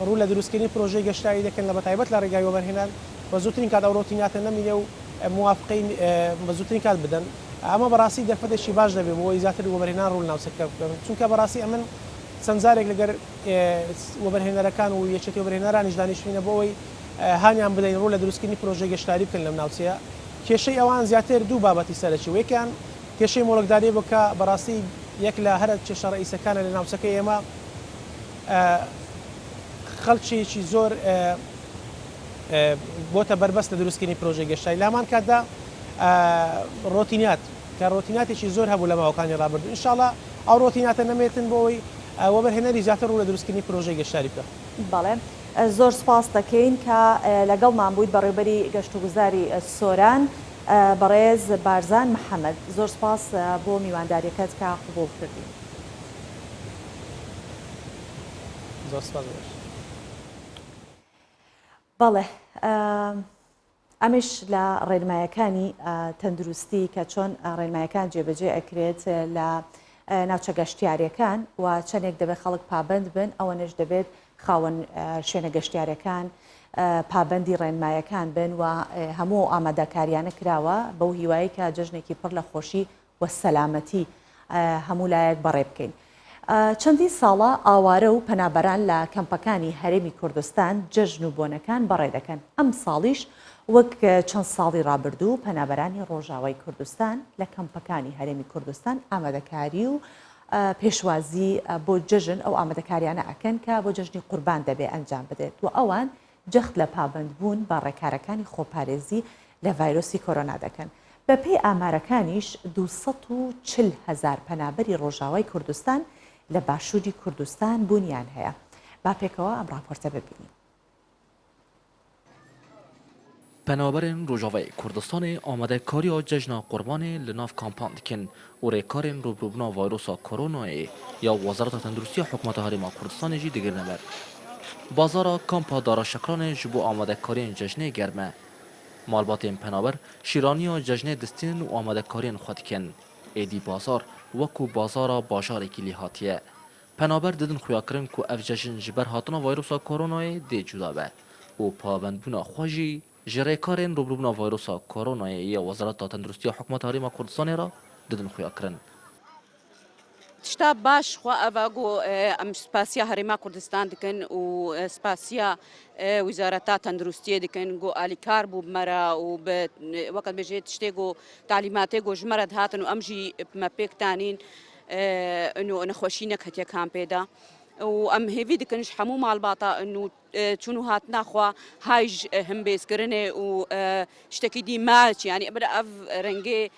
ڕوو لە دروستکردنی پرۆژەی گەشتاری دەکەن لە بەتایبەت لە ڕێگای وەبەرهێنان بە زووترین کات ئەو ڕۆتیناتە نەمینێ و موافقەی بە زووترین کات بدەن ئەمە بەڕاستی دەرفەتێکی باش دەبێت بۆ زیاتر وەبەرهێنان ڕوو ناوچەکە بکەن چونکە بەڕاستی ئەمن چەند جارێک لەگەر وەبەرهێنەرەکان و یەکێتی وەبەرهێنەرانیش دانیشتوینە بۆەوەی هانیان بدەین ڕوو لە دروستکردنی پرۆژەی گەشتاری بکەن لەم ناوچەیە کێشەی ئەوان زیاتر دوو بابەتی سەرەکی وەکیان کێشەی مۆڵکداری بکە بەڕاستی یەک لە هەرە کێشە ڕئیسەکانە لە ناوچەکەی ئێمە خەڵکیێکی زۆر بۆتە بربەست لە دروستکردنی پرۆژەی گەشتاری لە هەمان کاتدا ڕۆتینات کە ڕۆتیناتێکی زۆر هەبوو لە ماوەکانی ڕابردوو ئینشاڵڵا ئەو ڕۆتیناتە نەمێتن بۆەوەی وەبەرهێنەری زیاتر ڕوو لە دروستکردنی پرۆژەی گەشتاری بکە. بەڵێ زۆر سپاس دەکەین کە لەگەڵمان بوویت بەڕێوەبەری گەشت و گوزاری سۆران بەڕێز بارزان محەممەد زۆر سپاس بۆ میوانداریەکەت کە قبول کردی. زۆر سپاس. بەڵێ ئەمش لە ڕێنمایەکانی تەندروستی کە چۆن ڕێنمایەکان جێبەجێ ئەکرێت لە ناوچە گەشتیاریەکان و چەندێک دەبێت خەڵک پابند بن ئەوەنش دەبێت خاوەن شوێنە گەشتیارەکان پابندی ڕێنمایەکان بن و هەموو ئامادەکاریانە کراوە بەو هیوایی کە جژنێکی پڕ لە خۆشی و سەلامەتی هەموو لایەک بەڕێ بکەین. چەندی ساڵە ئاوارە و پەنابەران لە کەمپەکانی هەرێمی کوردستان جەژن و بۆنەکان بەڕێ دەکەن. ئەم ساڵیش وەک چەند ساڵی ڕابردوو پەنابەرانی ڕۆژاوای کوردستان لە کەمپەکانی هەرێمی کوردستان ئامادەکاری و پێشوازی بۆ جەژن ئەو ئامادەکاریانە ئەکەن کە بۆ جەژنی قوربان دەبێ ئەنجام بدێت و ئەوان جەخت لە پابندبوون بە ڕێکارەکانی خۆپارێزی لە ڤایرۆسی کۆرۆنا دەکەن. بە پێی ئامارەکانیش 240,000 پەنابەری ڕۆژاوای کوردستان لە باشووری کوردستان بوونیان هەیە. با پێکەوە ئەم راپۆرتە ببینین. پنابرین روجاوی کردستان آمده کاری جشن قربان لناف کامپان دکن و ریکارین روبروبنا ویروس کرونا یا وزارت تندرستی حکومت حریم کردستان جی دیگر نبر. بازار کامپا دارا شکران جبو آمده کارین جشن گرمه. مالباتین پنابر شیرانی جشن دستین و آمده کارین خود کن. ایدی بازار وکو بازار باشار کلی هاتیه. پنابر دیدن خویا کرن کو اف جشن جبر هاتنا ویروس کرونا دی جدا به. و پابندبونا خوشی جریکارین روبروبنا ویروس کرونا یا وزارت تندرستی حکومت حریم کردستان را دیدن خویا کرن. تشتا باش خو أبغو أم سباسيا هريما كردستان دكن و سباسيا وزارة تندرستية دكن جو آلي كاربو بمرا و وقت بيجي تشتيجو تعليماتي جو جمرد هاتن وأمجي ما بيك تانين إنه نخوشينك هتيا كان بيدا وأم هيفي دكنش حمو مع الباطا إنه شنو هاتنا خوا هايج هم بيسكرني واشتكي دي ماتش يعني أبدا أف رنجي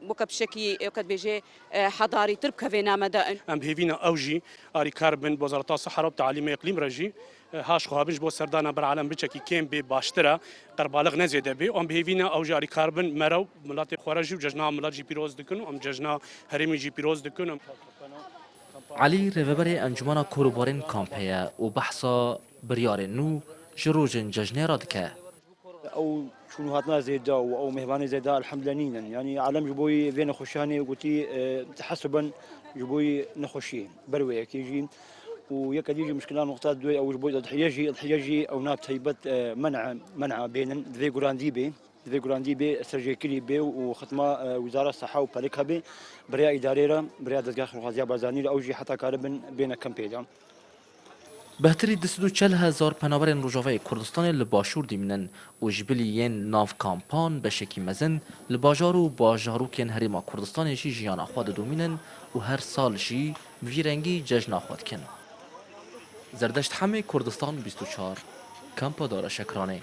وقت بشكي وقت بيجي حضاري ترب كفينا مدائن ام هيفينا اوجي اري كاربن وزارة الصحة وتعليم اقليم رجي هاش خوابش بو سردانا برعالم بچكي كيم بي باشترا قربالغ نزيده بي ام هيفينا اوجي اري كاربن مرو ملاتي خورجي وججنا ملات جي بيروز دكن ام ججنا هريمي جي بيروز دكن علي رهبر انجمن کوروبارین کامپیا و بحثا بریار نو جروجن ججنه را دکه. او شنو هاتنا زيدا او مهباني زيدا الحمد لله يعني عالم جبوي بين خشاني وقلتي تحسبا جبوي نخشي بروي كيجي ويكاد يجي مشكله نقطه دوي او جبوي ضحيجي او ناب تيبت منع بين ذي جراندي بي سرجيكلي بي وختمه وزاره الصحه وبالك بي بريا اداريه بريا دزغاخ غازي بازاني اوجي حتى كاربن بين كامبيدا بهتری 240,000 پنابرین روجاوی کردستان لباشور دیمنن و جبلیین ناف کامپان به شکی مزن لباجار و باجارو کن هریما کردستان جی جیان آخواد دومینن و هر سال جی ویرنگی جشن آخواد کن. زردشت همه کردستان 24 کمپا داره شکرانه.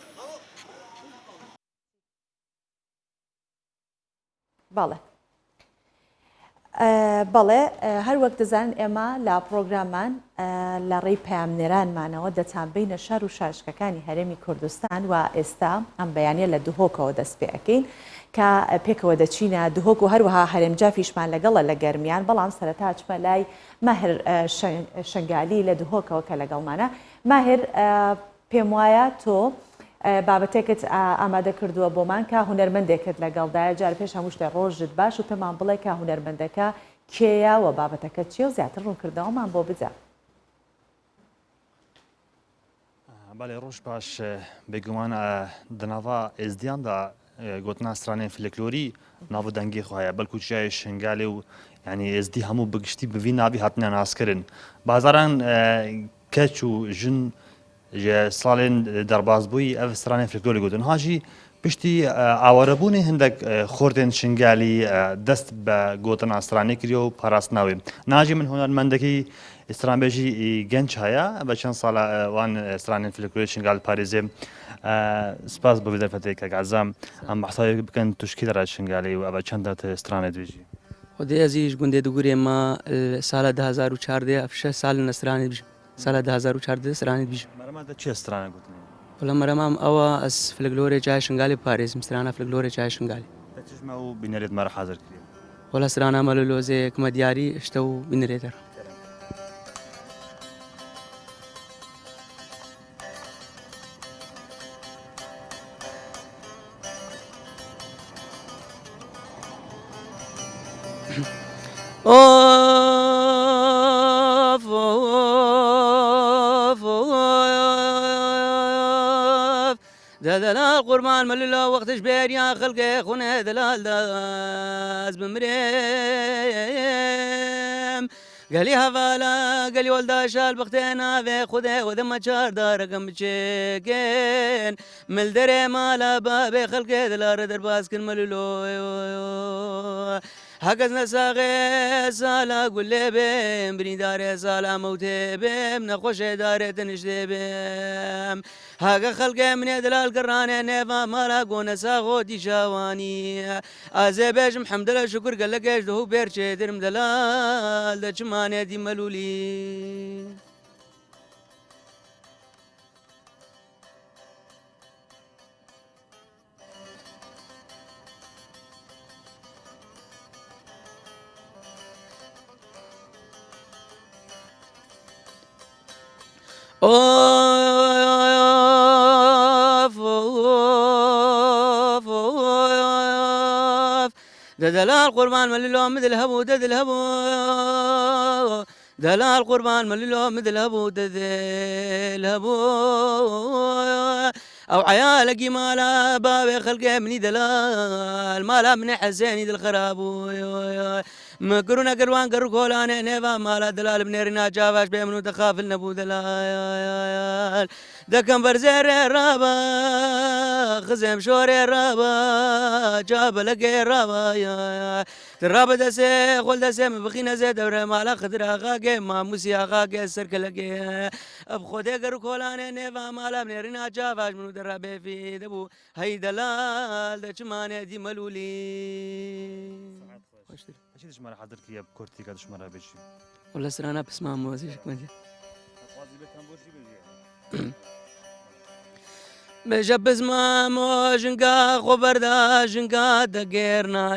بەڵێ هەر وەک دەزانن ئێمە لە پرۆگرامان لە ڕێی پامنێرانمانەوە دەتان بینە شار و شارشکەکانی هەرێمی کوردستان و ئێستا ئەم بەیانە لە دهۆکەوە دەست پێ ئەەکەین کە پێکەوە دەچینە دهۆک و هەروەها هەرێمجافیشمان لەگەڵە لە گەرمیان بەڵام سەرەتا چمە لای ماهر شنگالی لە دهۆکەوە کە لەگەڵمانە ماهر پێم وایە تۆ بابەتێکت ئامادە کردووە بۆمان کە هونەرمەندێکت لەگەڵدایە جار پێش هەموو شتێ ڕۆژت باش و پێمان بڵێ کە هونەرمەندەکە کێیە و بابەتەکە چیە و زیاتر ڕوونکردەوەمان بۆ بجە. بەڵێ ڕۆژ باش بێگومان دناوا ئێزدیاندا گوتنا سرانێن فلکلۆری ناو دەنگی خۆیە بەڵکو چیای شنگالێ و ینی ئێزدی هەموو بگشتی بڤی ناوی هاتنیان ناسکردن بازاران کەچ و ژن ساڵێن دەربازبووی ئەف سرانێن فلکلۆری گوتن هاژی پشتی ئاوارەبوونی هەندێک خۆردێن شنگالی دەست بە گوتن ئاسترانێ کردی و پاراستناوێ ناژی من هونەرمەندەکەی ئێسترانبێژی گەنج هەیە بە چەند ساڵە وان سرانێن فلکلۆری شنگال پارێزێ سپاس بۆ دەرفەتێک کە گازام ئەم بەحساوی بکەن توشکی دەرات شنگالی و ئەوە چەندە استرانێ دوێژی خودی عزیز گوندێ دوگوری ما ساڵە 2014 ئەفشە ساڵ نەسرانی بژم ساڵە 2014 سرانی بژم مەرەمادە چی استرانە گوتنی وڵام مەرەمام ئەوە ئەس فلکلۆرێ جای شنگالی پارێزم سرانە فلکلۆرێ جای شنگالی چژمە و بینەرێت مەرە حاضر کردی وڵا سرانە مەلۆزەیەک مە دیاری شتە و بینەرێتەر أوف أوف أوف دلال القربان من الله وقت شبير يا خلقي خونه دلال داز بمريم قالي هفالا قالي ولدا شال بختينا في خذه وذم شار داركم بشيكين مل دري مالا بابي خلقي دلار درباس كل ملولو هكذا ساغي سالا قول لي بيم بني داري سالا موتي بيم نخوش داري تنشتي بيم هاكا خلقي من دلال قراني نيفا مالا قونا ساغو دي شاواني ازي بيش محمد الله شكر قال لك ايش دهو بيرشي درم دلال دا جماني دي ملولي أوف أوف أوف دلال قربان من اللو مثل هبو دد الهبو دلال قربان من اللو مثل هبو دد الهبو أو عيالك مالا بابي خلقه مني دلال مالا من حسيني دل خرابو مكرونا قروان قرو كولانا نيفا مالا دلال بنيرنا جافاش بيمنو تخاف النبو دلال دكم برزير الرابا خزم شور الرابا جاب لقي الرابا الرابا دسي خول دسي مبخينا زي دورة مالا خدر آغاقي ماموسي آغاقي السرك لقي بخودي قرو كولانا نيفا مالا بنيرنا جافاش منو درابي في دبو هاي دلال دا چماني دي ملولي ايش مرة حضرتك يا بكورتي قدش مرة بيجي والله سرانا بس ما موزي شكمتي بجبز ما مو جنقا خبر دا جنقا دقيرنا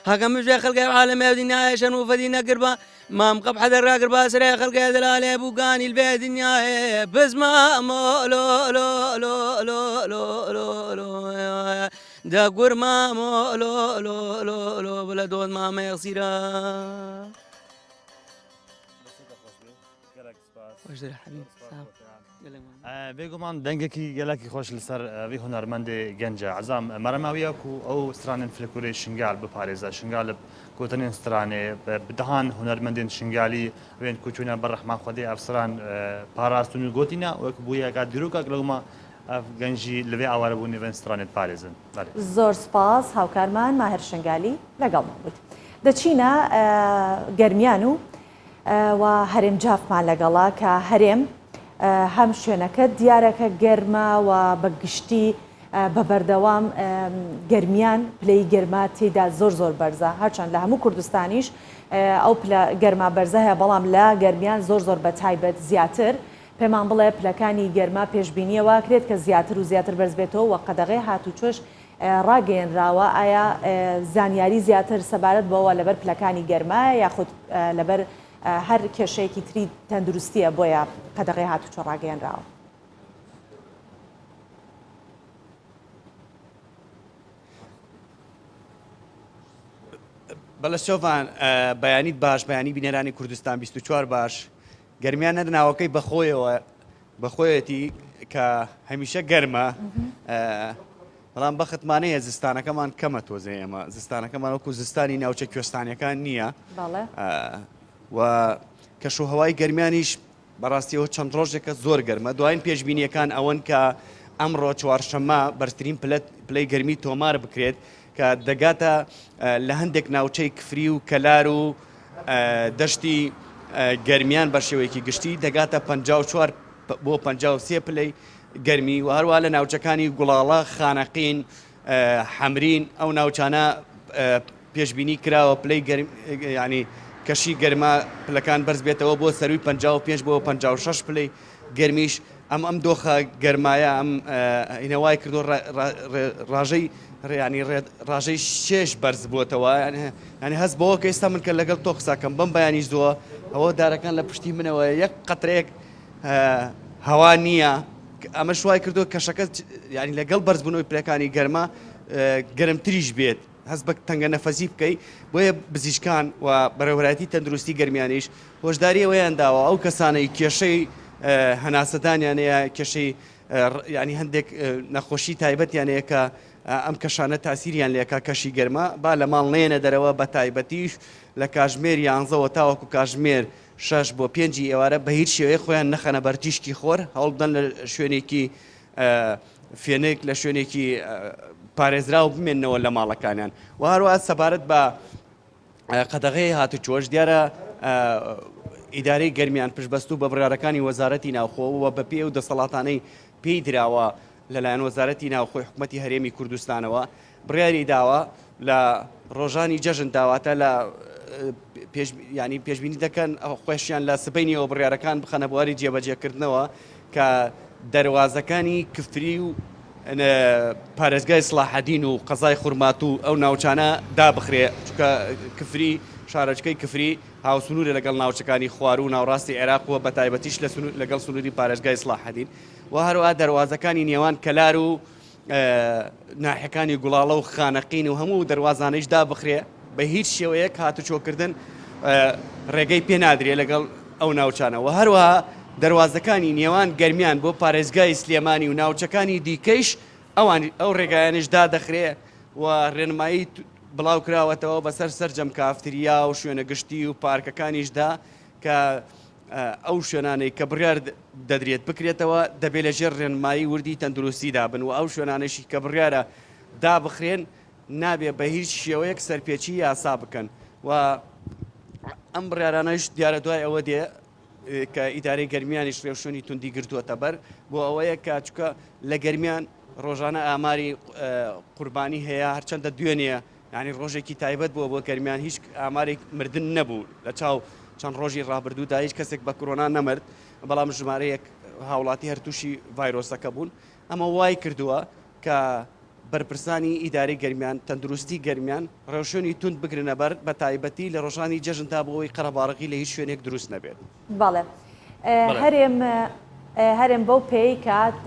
هاكا مجي خلقي عالم يودينا يشن وفدينا قربا ما مقب حذر قربا سري خلقي دلالي بوقاني البيت دنيا بس ما مو لو لو لو لو لو لو لو دا قرما مو لو لو لو لو بلا دود ما يصيرا واش داير حبيبي بێگومان دەنگێکی گەلکی خۆش لەسەر وی هونەرمەندێ گەنجە عزام مەرەماویە و ئەو سترانên فلکوری شنگال بپارێزە شنگال گوتنên stranê بدەهان هونەرمەندên شنگالی وێن کوچوونە بەڕەحمان خودێ ئەفسران پاراستون و گوتینە وەک بوویەکە دیروکەک لەومە ئەف گەنجی لەوێ ئاوارە بوو نێوێن stranێت پارێزن زۆر سپاس هاوکارمان ماهر شنگالی لەگەڵمان بوویت دەچینە گەرمیان و هەرێم جافمان لەگەڵا کە هەرێم هەم شوێنەکە دیارەکە گەرمە و بەگشتی بە بەردەوام گەرمیان پلەی گەرما تێدا زۆر بەرزە هەرچەند لە هەموو کوردستانیش ئەو گەرما بەرزە هەیە بەڵام لە گەرمیان زۆر بە تایبەت زیاتر پێمان بڵێ پلەکانی گەرما پێشبینیەوە کرێت کە زیاتر و زیاتر بەرز بێتەوە و قەدەغەی هاتوچۆش ڕاگەیەنراوە ئایا زانیاری زیاتر سەبارەت بەوە لەبەر پلەکانی گەرما یاخود لەبەر هەر کێشەیەکی تری تەندروستیە بۆیە قەدەغەی هاتوچۆ ڕاگەیەنراوە بەڵە شۆڤان بەیانیت باش بەیانی بینەرانی کوردستان 24 باش گەرمیان نەدناوەکەی بەخۆیەتی کە هەمیشە گەرمە بەڵام بەختمانەیە زستانەکەمان کەمە تۆزێ ئێمە زستانەکەمان وەکو زستانی ناوچە کوێستانیەکان نییە و کەشوهەوای گەرمیانیش بەڕاستیەوە چەند ڕۆژێکە زۆر گەرمە دوایین پێشبینیەکان ئەوەن کە ئەمڕۆ چوارشەممە بەرزترین پلەی گەرمی تۆمار بکرێت کە دەگاتە لە هەندێک ناوچەی کفری و کەلار و دەشتی گەرمیان بە شێوەیەکی گشتی دەگاتە 54 بۆ 53 پلەی گەرمی و هەروە لە ناوچەکانی گوڵاڵە خانەقین حەمرین ئەو ناوچانە پێشبینی کراوە پلەی ینی کەشی گەرما پلەکان بەرز بێتەوە بۆ سەروی 55 بۆ 56 پلەی گەرمیش ئەم دۆخە گەرمایە ئەم هینەوای کردو ڕاژەی ڕاژەی 6 بەرز بووتەوە ینی هەست بەوە کە ئێستا من کە لەگەڵ تۆ قساکەم بەم بەیانیش زووە ئەوە دارەکان لە پشتی منەوە یەک قەترێک هەوا نییە ئەمە شوای کردو کەشەکە ینی لەگەڵ بەرزبوونەوەی پلەکانی گەرما گەرمتریش بێت هەست بە تەنگە نەفەزی بکەیت بۆیە بزیشکان و بەڕێوەبەتی تەندروستی گەرمیانیش هۆشداری ئەوەیان داوە ئەو کەسانەی کێشەی هەناسەدانیانەیە کێشەی ینی هەندێک نەخۆشی تایبەتیانەیە کە ئەم کەشانە تاسیریان لێکا کەشی گەرمە با لە ماڵ نێنە دەرەوە بە تایبەتیش لە کاژمێر 11ەوە تاوەکو کاژمێر 6 بۆ 5 ئێوارە بە هیچ شێوەیە خۆیان نەخەنە بەرتیشکی خۆر هەوڵ بدەن لە شوێنێکی فێنێک لە شوێنێکی پارێزرا و بمێنەوە لە ماڵەکانیان و هەروە سەبارەت بە قەدەغەی هاتوچۆش دیارە ئیدارەی گەرمیان پشتبەست و بە بڕارەکانی وەزارەتی ناوخۆوە بە پێ و دەسەڵاتانەی پێی دراوە لەلایەن وەزارەتی ناوخۆی حکوومەتی هەرێمی کوردستانەوە بڕیاری داوە لە ڕۆژانی جەژن داواتە لە ینی پێشبینی دەکەن خۆشیان لە سبەینیەوە بڕیارەکان بخەنە بواری جێبەجێکردنەوە کە دەواازەکانی کفتری و پارێزگای سلاحەدین و قەزای خورمات و ئەو ناوچانە دابخرێ چکە کفری شارەچکەی کفری هاوسنوورە لەگەڵ ناوچەکانی خوار و ناوڕاستی عێراقوە بە تایبەتیش لەگەڵ سنووری پارێزگای سلاحەدین و هەروە دەواازەکانی نێوان کەلار و ناحەکانی گوڵاڵە و خانەقین و هەموو دەواازانەیش دابخرێ بە هیچ شێوەیەک هاتوچۆکردن ڕێگەی پێ نادرێ لەگەڵ ئەو ناوچانە و هەروەها دەواازەکانی نێوان گەرمیان بۆ پارێزگای سلێمانی و ناوچەکانی دیکەیش ئەو ڕێگایانش دادەخرێ و ڕێنمایی بڵاو کراوەتەوە بەسەر سەرجەم کافتریا و شوێنە گشتی و پارکەکانیشدا کە ئەو شوێنانەی کە بڕیار دەدرێت بکرێتەوە دەبێت لەژێر ڕێنمایی وردی تەندروستیدا بن و ئەو شوێنانەشی کە بڕیارە دابخرێن نابێ بە هیچ شێوەیەک سەرپێچی یاسا بکەن و ئەم بڕیارانەش دیارە دوای ئەوە دێ کە ئیدارەی گەرمیانیش ڕێوشۆنی توندی گرتووەتە بەر بۆ ئەوەیە کاچکە لە گەرمیان ڕۆژانە ئاماری قوربانی هەیە هەرچەندە دوێنێ ینی ڕۆژێکی تایبەت بووە بۆ گەرمیان هیچ ئامارێک مردن نەبوو لە چاو چەند ڕۆژی ڕابردوودا هیچ کەسێک بە کۆرۆنا نەمرد بەڵام ژمارەیەک هاوڵاتی هەرتوشی ڤایرۆسەکە بوون ئەمە وای کردووە کە بەرپرسانی ئیدارەی گەرمیان تەندروستی گەرمیان ڕێوشۆنی تند بگرنە بەر بە تایبەتی لە ڕۆژانی جەژندا بۆەوەی قەرەباڕقی لە هیچ شوێنێک دروست نەبێت. بەڵێ هەرێم بەو پێی کات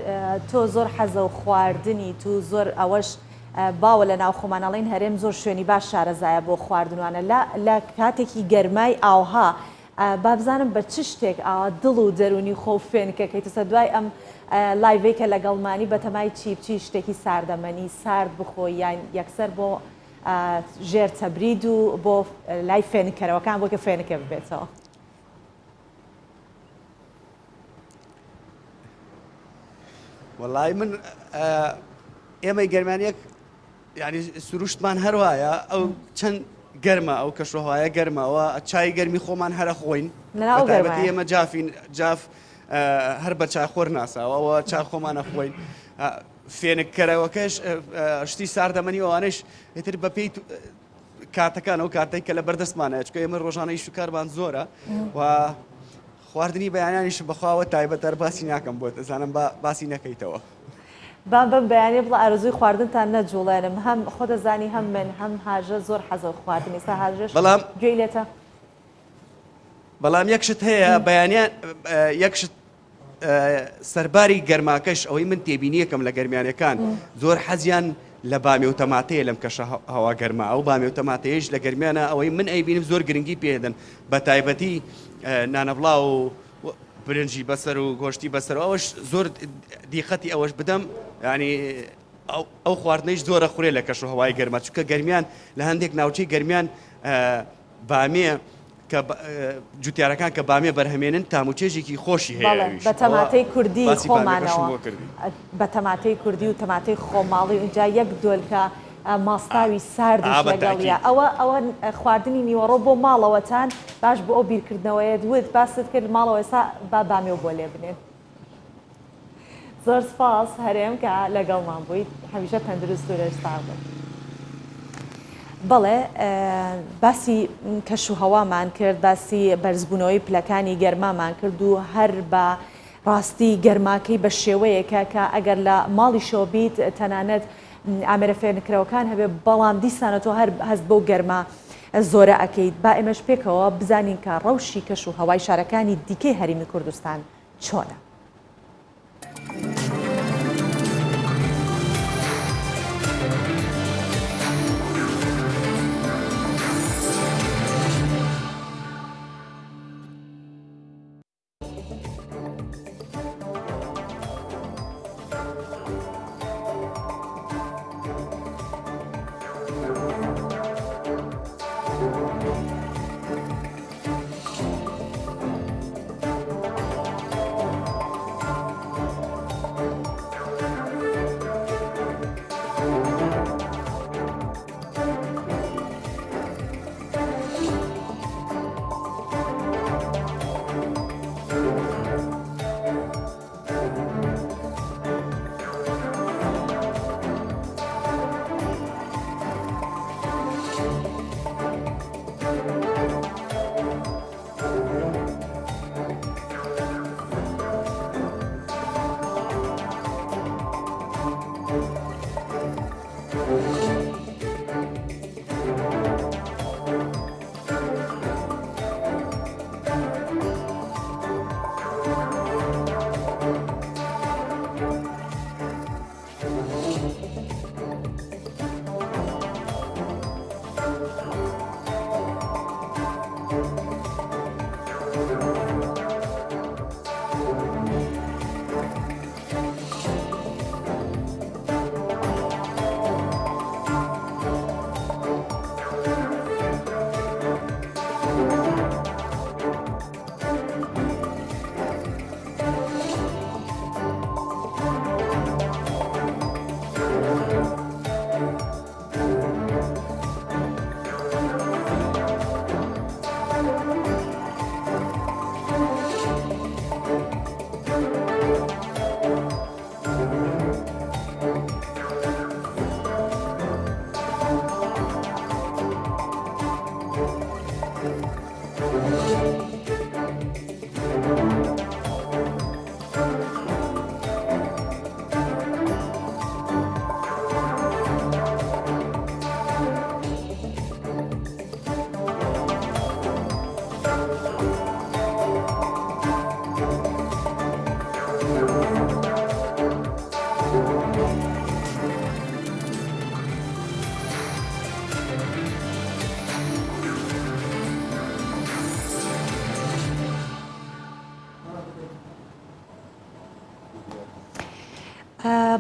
تۆ زۆر حەزە و خواردنی تو زۆر ئەوەش باوە لە ناو خۆمانەڵین هەرێم زۆر شوێنی باش شارەزایە بۆ خواردنوانە لە کاتێکی گەرمای ئاوها بابزانم بە چ شتێک ئاوا دڵ و دەرونی خۆ فێنکەکەیتەسە دوای ئەم لایڤێکە لەگەڵمانی بەتەمای چی شتێکی ساردەمەنی سارد بخۆی یان یەکسەر بۆ ژێر تەبرید و بۆ لای فێنکەرەوەکان بۆ کە فێنکە ببێتەوە. وەڵای من ئێمەی گەرمانیەک ینی سروشتمان هەروایە ئەو چەند گەرمە ئەو کەشوهوایە گەرمەوە چای گەرمی خۆمان هەرە خۆین بەتایبەتی ئێمە جافین جاف هەر بە چاخۆر ناساوەوە چا خۆمانە خۆین فێنکەرەوەکەش شتی ساردەمەنی ئەوانش ئێتر بە پێی کاتەکان ئەو کاتێک کە لە بەردەستمانە چکە ئێمە ڕۆژانەی شوکارمان زۆرە و خواردنی بەیانیانیش بەخواوە تایبەتەر باسی ناکەم بۆ دەزانم باسی نەکەیتەوە. بام بەم بەیانی بڵە ئارزوی خواردنتان نەجوڵێنم هەم خۆ دەزانی هەم من هەم هاژە زۆر حەزە خواردنی سا هاژەش گوێی لێتە. بەڵام یەکشت هەیە بەیانیان یەکشت سەرباری گەرماکەش ئەوەی من تێبینیەکەم لە گەرمیانەکان زۆر حەزیان لە بامی و تەماتەیە لەم کەشە هەوا گەرما ئەو بامی و تەماتەیەش لە گەرمیانە ئەوەی من ئەیبینم زۆر گرنگی پێدەن بە تایبەتی نانەبڵاو و برنجی بەسەر و گۆشتی بەسەر ئەوش زۆر دیقەتی ئەوەش بدەم ینی ئەو خواردنەیش زۆرە خوڕێ لە کەش و هەوای گەرمە چونکە گەرمیان لە هەندێک ناوچەی گەرمیان بامێ کە جوتیارەکان کە بامێ بەرهەمێنن تاموچێژێکی خۆشی هەیە بە تەماتەی کوردی خۆمانەوە بە تەماتەی کوردی و تەماتەی خۆماڵی اینجا یەک دۆلکە ماستاوی ساردش لەگەڵیە ئەوە خواردنی نیوەڕۆ بۆ ماڵەوەتان باش بۆ ئەو بیرکردنەوەیە دوت باست کرد ماڵەوە ئێستا با بامێ و بۆ لێ بنێن. زۆر سپاس هەرێم کە لەگەڵمان بوویت هەمیشە تەندروست و ڕێژتار بن. بەڵێ باسی کەش و هەوامان کرد باسی بەرزبوونەوەی پلەکانی گەرمامان کرد و هەر بە ڕاستی گەرماکەی بە شێوەیەکە کە ئەگەر لە ماڵی شۆبیت تەنانەت ئامێرە فێنکرەوەکان هەبێ بەڵام دیسانە تۆ هەر هەست بۆ گەرما زۆرە ئەەکەیت با ئێمەش پێکەوە بزانین کە ڕەوشی کەش و هەوای شارەکانی دیکەی هەرێمی کوردستان چۆنە.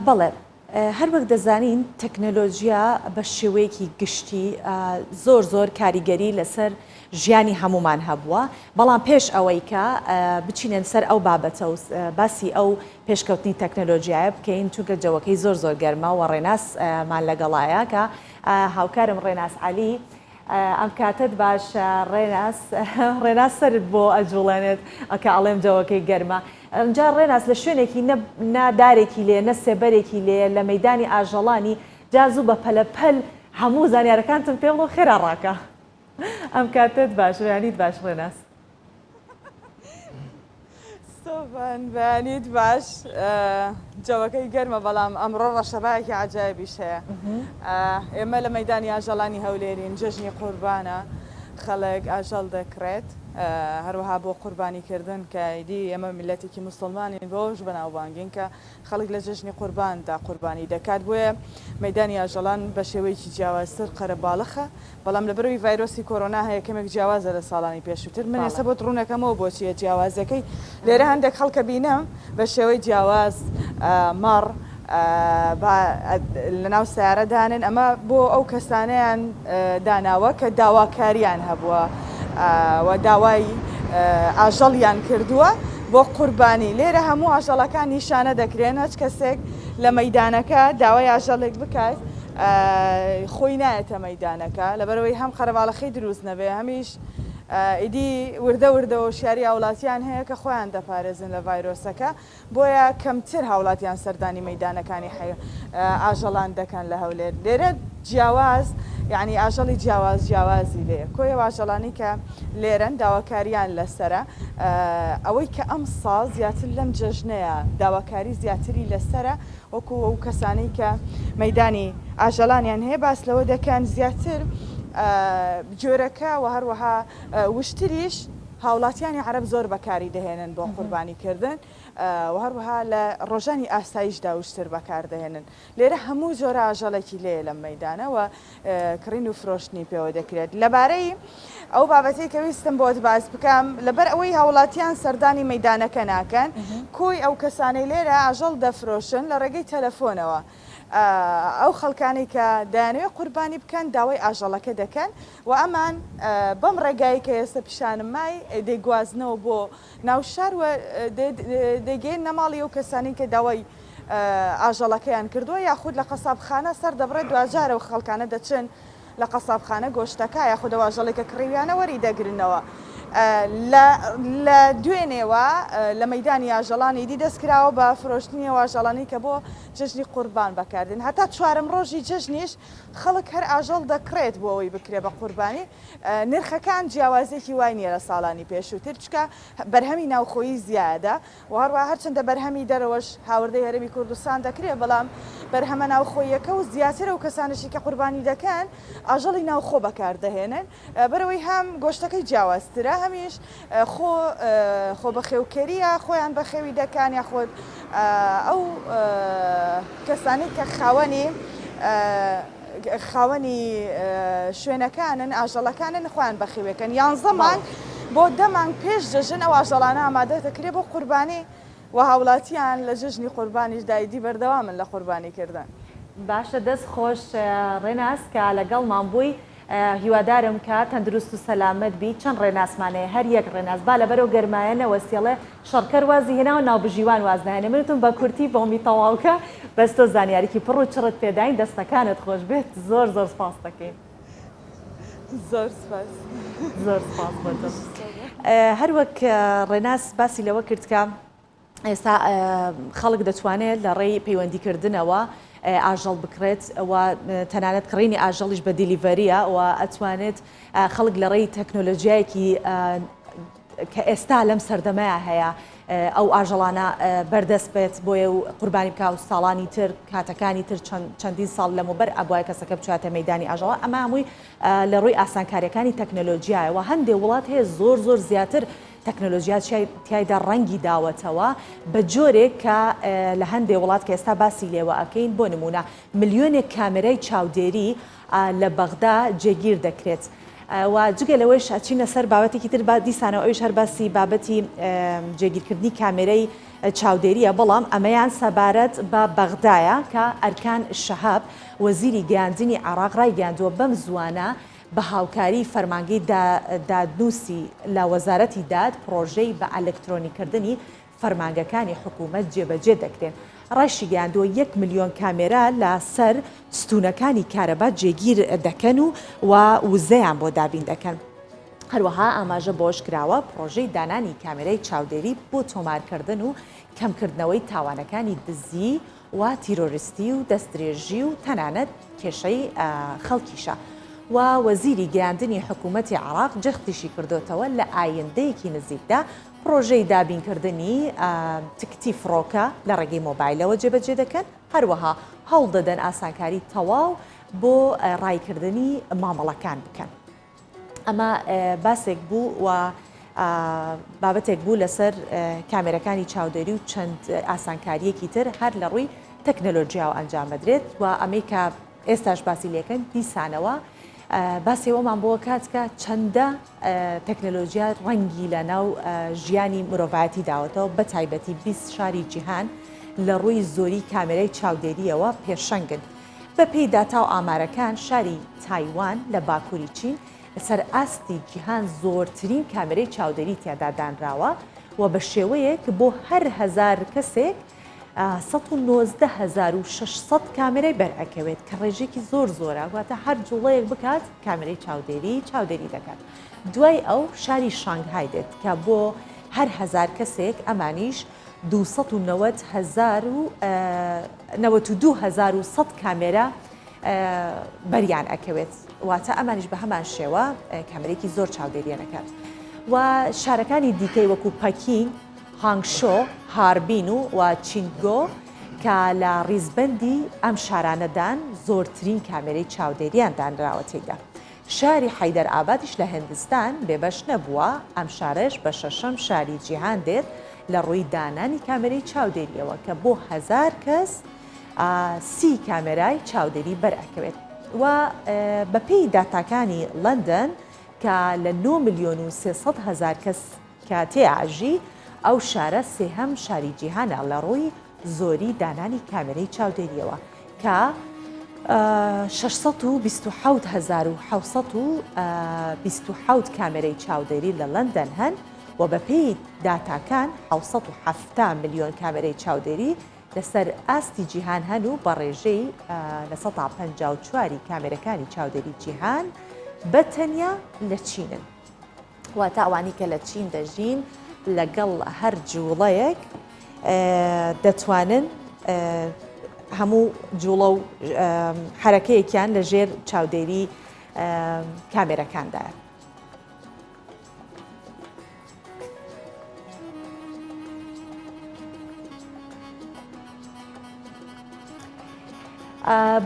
بەڵێ هەر وەک دەزانین تەکنەلۆژیا بە شێوەیەکی گشتی زۆر کاریگەری لەسەر ژیانی هەمومان هەبووە بەڵام پێش ئەوەی کە بچینێن سەر ئەو بابەتە و باسی ئەو پێشکەوتنی تەکنەلۆژیایە بکەین چونکە جەوەکەی زۆر گەرمە و ڕێناسمان لەگەڵایە کە هاوکارم ڕێناس عەلی ئەم کاتت باش ڕێناس سرت بۆ ئەجوڵێنێت ئەکە ئەڵێم جەوەکەی گەرمە ئەجا ڕێناس لە شوێنێکی نادارێکی لێ نە سێبەرێکی لێ لە مەیدانی ئاژەڵانی جازوو بە پەلەپەل هەموو زانیارەکانتم پێ بڵۆ خێرا ڕاکە ئەم کاتت باش بەیانیت باش ڕێناس بەیانیت باش جەوەکەی گەرمە بەڵام ئەمڕۆ ڕەشەبایەکی عجایبیش هەیە ئێمە لە مەیدانی ئاژەڵانی هەولێرین جەژنی قوربانە خەڵک ئاژەڵ دەکرێت هەروەها بۆ قوربانیکردن کە ئیدی ئێمە میلەتێکی موسڵمانین بۆش بەناوبانگین کە خەڵک لە جەژنی قورباندا قوربانی دەکات بۆیە مەیدانی ئاژەڵان بە شێوەیەکی جیاوازتر قەرەباڵخە بەڵام لەبەرەوەی ڤایرۆسی کۆرۆنا هەیە کەمێک جیاوازە لە ساڵانی پێشووتر من ێستا بۆ ڕوونەکەمەوە بۆچیە جیاوازەکەی لێرە هەندێک خەڵکە بینم بە شێوەی جیاواز مەڕ لە ناو سیارەدانن ئەمە بۆ ئەو کەسانەیان داناوە کە داواکاریان هەبووە و داوای ئاژەڵیان کردووە بۆ قوربانی لێرە هەموو ئاژەڵەکان نیشانە دەکرێن هەچ کەسێک لە مەیدانەکە داوای ئاژەڵێک بکات خۆی نایەتە مەیدانەکە لەبەرەوەی هەم قەرەباڵەخەی دروست نەبێ هەمیش ئیدی وردە وشیاری هاوڵاتیان هەیە کە خۆیان دەپارێزن لە ڤایرۆسەکە بۆیە کەمتر هاوڵاتیان سەردانی مەیدانەکانی ئاژەڵان دەکەن لە هەولێر لێرە جیاواز یعنی ئاژەڵی جیاوازی لێە کۆی ئاژەڵانی کە لێرەن داواکاریان لەسرە ئەوەی کە ئەم ساڵ زیاتر لەم جەژنەیە داواکاری زیاتری لەسرە وەکو ئەو کەسانەی کە مەیدانی ئاژەڵانیان هەیە باس لەوە دەکەن زیاتر جۆرەکە و هەروەها وشتریش هاوڵاتیانی عەرەب زۆر بەکاری دەهێنن بۆ قوربانیکردن و هەروەها لە ڕۆژانی ئاسایشدا وشتر بەکاردەهێنن لێرە هەموو جۆرە ئاژەڵێکی لێ لەم مەیدانەوە کڕین و فرۆشتنی پێوە دەکرێت لەبارەی ئەو بابەتەی کە ویستم بۆت باس بکەم لەبەر ئەوەی هاوڵاتیان سەردانی مەیدانەکە ناکەن کۆی ئەو کەسانەی لێرە ئاژەڵ دەفرۆشن لە ڕێگەی تەلەفۆنەوە ئەو خەڵکانی کە دەیانوێت قوربانی بکەن داوای ئاژەڵەکە دەکەن و ئەمان بەم ڕێگایی کە ئێستا پیشانم مای دەیگوازنەوە بۆ ناوشار و دەگەین نەماڵی ئەو کەسانی کە داوای ئاژەڵەکەیان کردووە یاخود لە قەسابخانە سەر دەبڕێت دوجارە و خەڵکانە دەچن لە قەسابخانە گۆشتەکە یاخود ئاژەڵێکە کڕیویانە وەری دەگرنەوە لە دوێنێوە لە مەیدانی ئاژەڵانی دی دەستکراوە بە فرۆشتنی ئاژەڵانی کە بۆ جەژنی قوربان بەکاردن هەتا چوارم ڕۆژی جەژنیش خەڵک هەر ئاژەڵ دەکرێت بۆ ئەوەی بکرێ بە قوربانی نرخەکان جیاوازێکی وای نیە لە ساڵانی پێشووتر چکە بەرهەمی ناوخۆیی زیادە و هەروە هەرچەندە بەرهەمی دەرەوەش هاوردەی هەرێمی کوردستان دەکرێت بەڵام بەرهەمە ناوخۆیەکە و زیاتر ئەو کەسانشی کە قوربانی دەکەن ئاژەڵی ناوخۆ بەکاردەهێنن بەرەوەی هەم گۆشتەکەی جیاوازترە هەمیش خۆ بەخێوکەریە خۆیان بەخێوی دەکان یاخۆت ئەو کەسانی کە خاوەنی شوێنەکانن ئاژەڵەکانن خۆیان بەخێوەکەن 11 مانگ بۆ 10 مانگ پێش جەژن ئەو ئاژەڵانە ئامادە دەکرێت بۆ قوربانی و هاوڵاتیان لە جژنی قوربانیش دایدی بەردەوامن لە قوربانیکردن باشە دەست خۆش ڕێناس کە لەگەڵمان بووی هیوادارم کە تەندروست و سەلامت بی چەند ڕێناسمانەیە هەر یەک ڕێناس با لەبەرەوە گەرمایەنە وەسیڵێ شەڕکەر وازی هێناوە ناوبژیوان وازداهێنێ منتم بە کورتی بۆمی تەواوکە بەستۆ زانیاریکی پڕ و چڕت پێداین دەستەکانت خۆش بێت زۆر سپاس دەکەین زۆر سپاس بۆتە هەر وەک ڕێناس باسی لەوە کرد کە ئێستا خەڵک دەتوانێت لە ڕێی پەیوەندیکردنەوە ئاژەڵ بکرێت و تەنانەت کڕینی ئاژەڵیش بە دیلیڤەریە و ئەتوانێت خەڵک لە ڕێی تەکنۆلۆژیایەکی کە ئێستا لەم سەردەمەیە هەیە ئەو ئاژەڵانە بەردەست بێت بۆیە و قوربانی بکە و ساڵانی تر کاتەکانی تر چەندین ساڵ لەمەوبەر ئەبووای کەسەکە بچاتە مەیدانی ئاژەڵە ئەمە هەمووی لە ڕووی ئاسانکاریەکانی تەکنۆلۆژیایەوە هەندێک وڵات هەیە زۆر زیاتر تەکنۆلۆژیا تایدا ڕەنگی داوەتەوە بە جۆرێک کە لە هەندێک وڵات کە ئێستا باسی لێوە ئەکەین بۆ نمونە ملیۆنێک کامێرای چاودێری لە بەغدا جێگیر دەکرێت و جگە لەوەش ئەچینە سەر بابەتێکی تر با دیسانەوە ئەوش هەر باسی بابەتی جێگیرکردنی کامێرەی چاودێریە بەڵام ئەمەیان سەبارەت بە بەغدایە کە ئەرکان شەهاب وەزیری گەیاندنی عێراق ڕایگەیاندووە بەم زوانە بە هاوکاری فەرمانگەی دادنووسی لە وەزارەتی داد پرۆژەی بە ئەلکترۆنیکردنی فەرمانگەکانی حکوومەت جێبەجێ دەکرێن. ڕاشی گەیاندووە 1 ملیۆن کامێرا لە سەر ستونەکانی کارەبا جێگیر دەکەن و وزەیان بۆ دابین دەکەن. هەروەها ئاماژە بۆش کراوە پرۆژەی دانانی کامێرەی چاودێری بۆ تۆمارکردن و کەمکردنەوەی تاوانەکانی دزی و تیرۆریستی و دەستدرێژی و تەنانەت کێشەی خەڵکیشە. و وەزیری گەیاندنی حکوومەتی عێراق جەختیشی کردوتەوە لە ئایندەیەکی نزیکدا پرۆژەی دابینکردنی تکتی فڕۆکە لە ڕێگەی مۆبایلەوە جێبەجێ دەکەن، هەروەها هەوڵ دەدەن ئاسانکاری تەواو بۆ ڕایکردنی مامەڵەکان بکەن. ئەمە باسێک بوو و بابەتێک بوو لەسەر کامێرەکانی چاودێری و چەند ئاسانکاریەکی تر هەر لە ڕووی تەکنەلۆژیاوە ئەنجام بدرێت و ئەمەی کە ئێستاش باسی لێکەن دیسانەوە باسیەوەمان بۆ کاتکە چەندە تەکنەلۆژیا ڕەنگی لە ناو ژیانی مرۆڤایەتی داوەتەوە بە تایبەتی 20 شاری جیهان لە ڕووی زۆری کامێرەی چاودێریەوە پێشەنگن. بە پێی داتا و ئامارەکان شاری تایوان لە باکووری چین لەسەر ئاستی جیهان زۆرترین کامێرەی چاودێری تیادا دانراوە و بە شێوەیەک بۆ هەر 1000 کەسێک 19,600 کامێرەی بەرئەکەوێت کە ڕێژێکی زۆر زۆرە واتە هەر جوڵەیەک بکات کامێرەی چاودێری دەکات. دوای ئەو شاری شانگهای دێت کە بۆ هەر 1000 کەسێک ئەمانیش 92,100 کامێرە بەریان ئەکەوێت واتە ئەمانیش بە هەمان شێوە کامێرێکی زۆر چاودێریانەکات. و شارەکانی دیکەی وەکو پەکین، هانگشۆ، هاربین و چینگۆ کە لە ڕیزبەندی ئەم شارانەدان زۆرترین کامێرەی چاودێریان دانراوە تێدا. شاری حەیدەر ئابادیش لە هندستان بێبەش نەبووە، ئەم شارەش بە 6ەم شاری جیهان دێت لە ڕووی دانانی کامێرەی چاودێریەوە کە بۆ 1000 کەس 30 کامێرای چاودێری بەرئەکەوێت. و بە پێی داتاکانی لەندەن کە لە 9,300,000 کەس کە تێئاژی ئەو شارە سێهەم شاری جیهانە لە ڕووی زۆری دانانی کامێرەی چاودێریەوە کە 627,727 کامێرەی چاودێری لە لەندەن هەن و بە پێی داتاکان 770 ملیۆن کامێرەی چاودێری لەسەر ئاستی جیهان هەن و بە ڕێژەی لە 154 کامێرەکانی چاودێری جیهان بەتەنیا لە چینن. واتە ئەوانی کە لە چین دەژین لەگەڵ هەر جوڵەیەک دەتوانن هەموو جوڵە و حرەکەیەکیان لە ژێر چاودێری کامێرەکاندایە.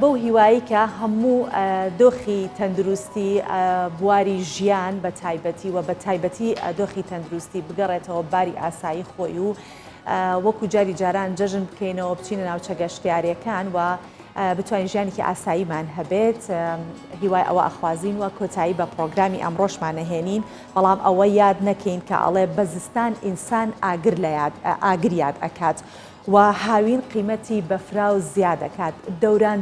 بەو هیوایی کە هەموو دۆخی تەندروستی بواری ژیان بە تایبەتی و بە تایبەتی دۆخی تەندروستی بگەڕێتەوە باری ئاسایی خۆی و وەکو جاری جاران جەژن بکەینەوە بچینە ناوچە گەشتیاریەکان و بتوانین ژیانێکی ئاساییمان هەبێت. هیوای ئەوە ئەخوازین وە کۆتایی بە پرۆگرامی ئەمڕۆشمانەهێنین، بەڵام ئەوە یاد نەکەین کە ئەڵێ بە زستان ئینسان ئاگر یاد ئەکات و هاوین قیمەتی بەفرا و زیادەکات.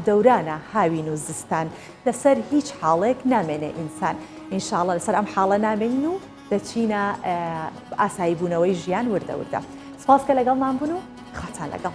دەورانە هاوین و زستان لەسەر هیچ حاڵێک نامێنێ ئینسان. ئینشاڵڵە لەسەر ئەم حاڵە نامێنین و دەچینە ئاسایی بوونەوەی ژیان وردە. سپاس کە لەگەڵمان بوون و خاتان لەگەڵ.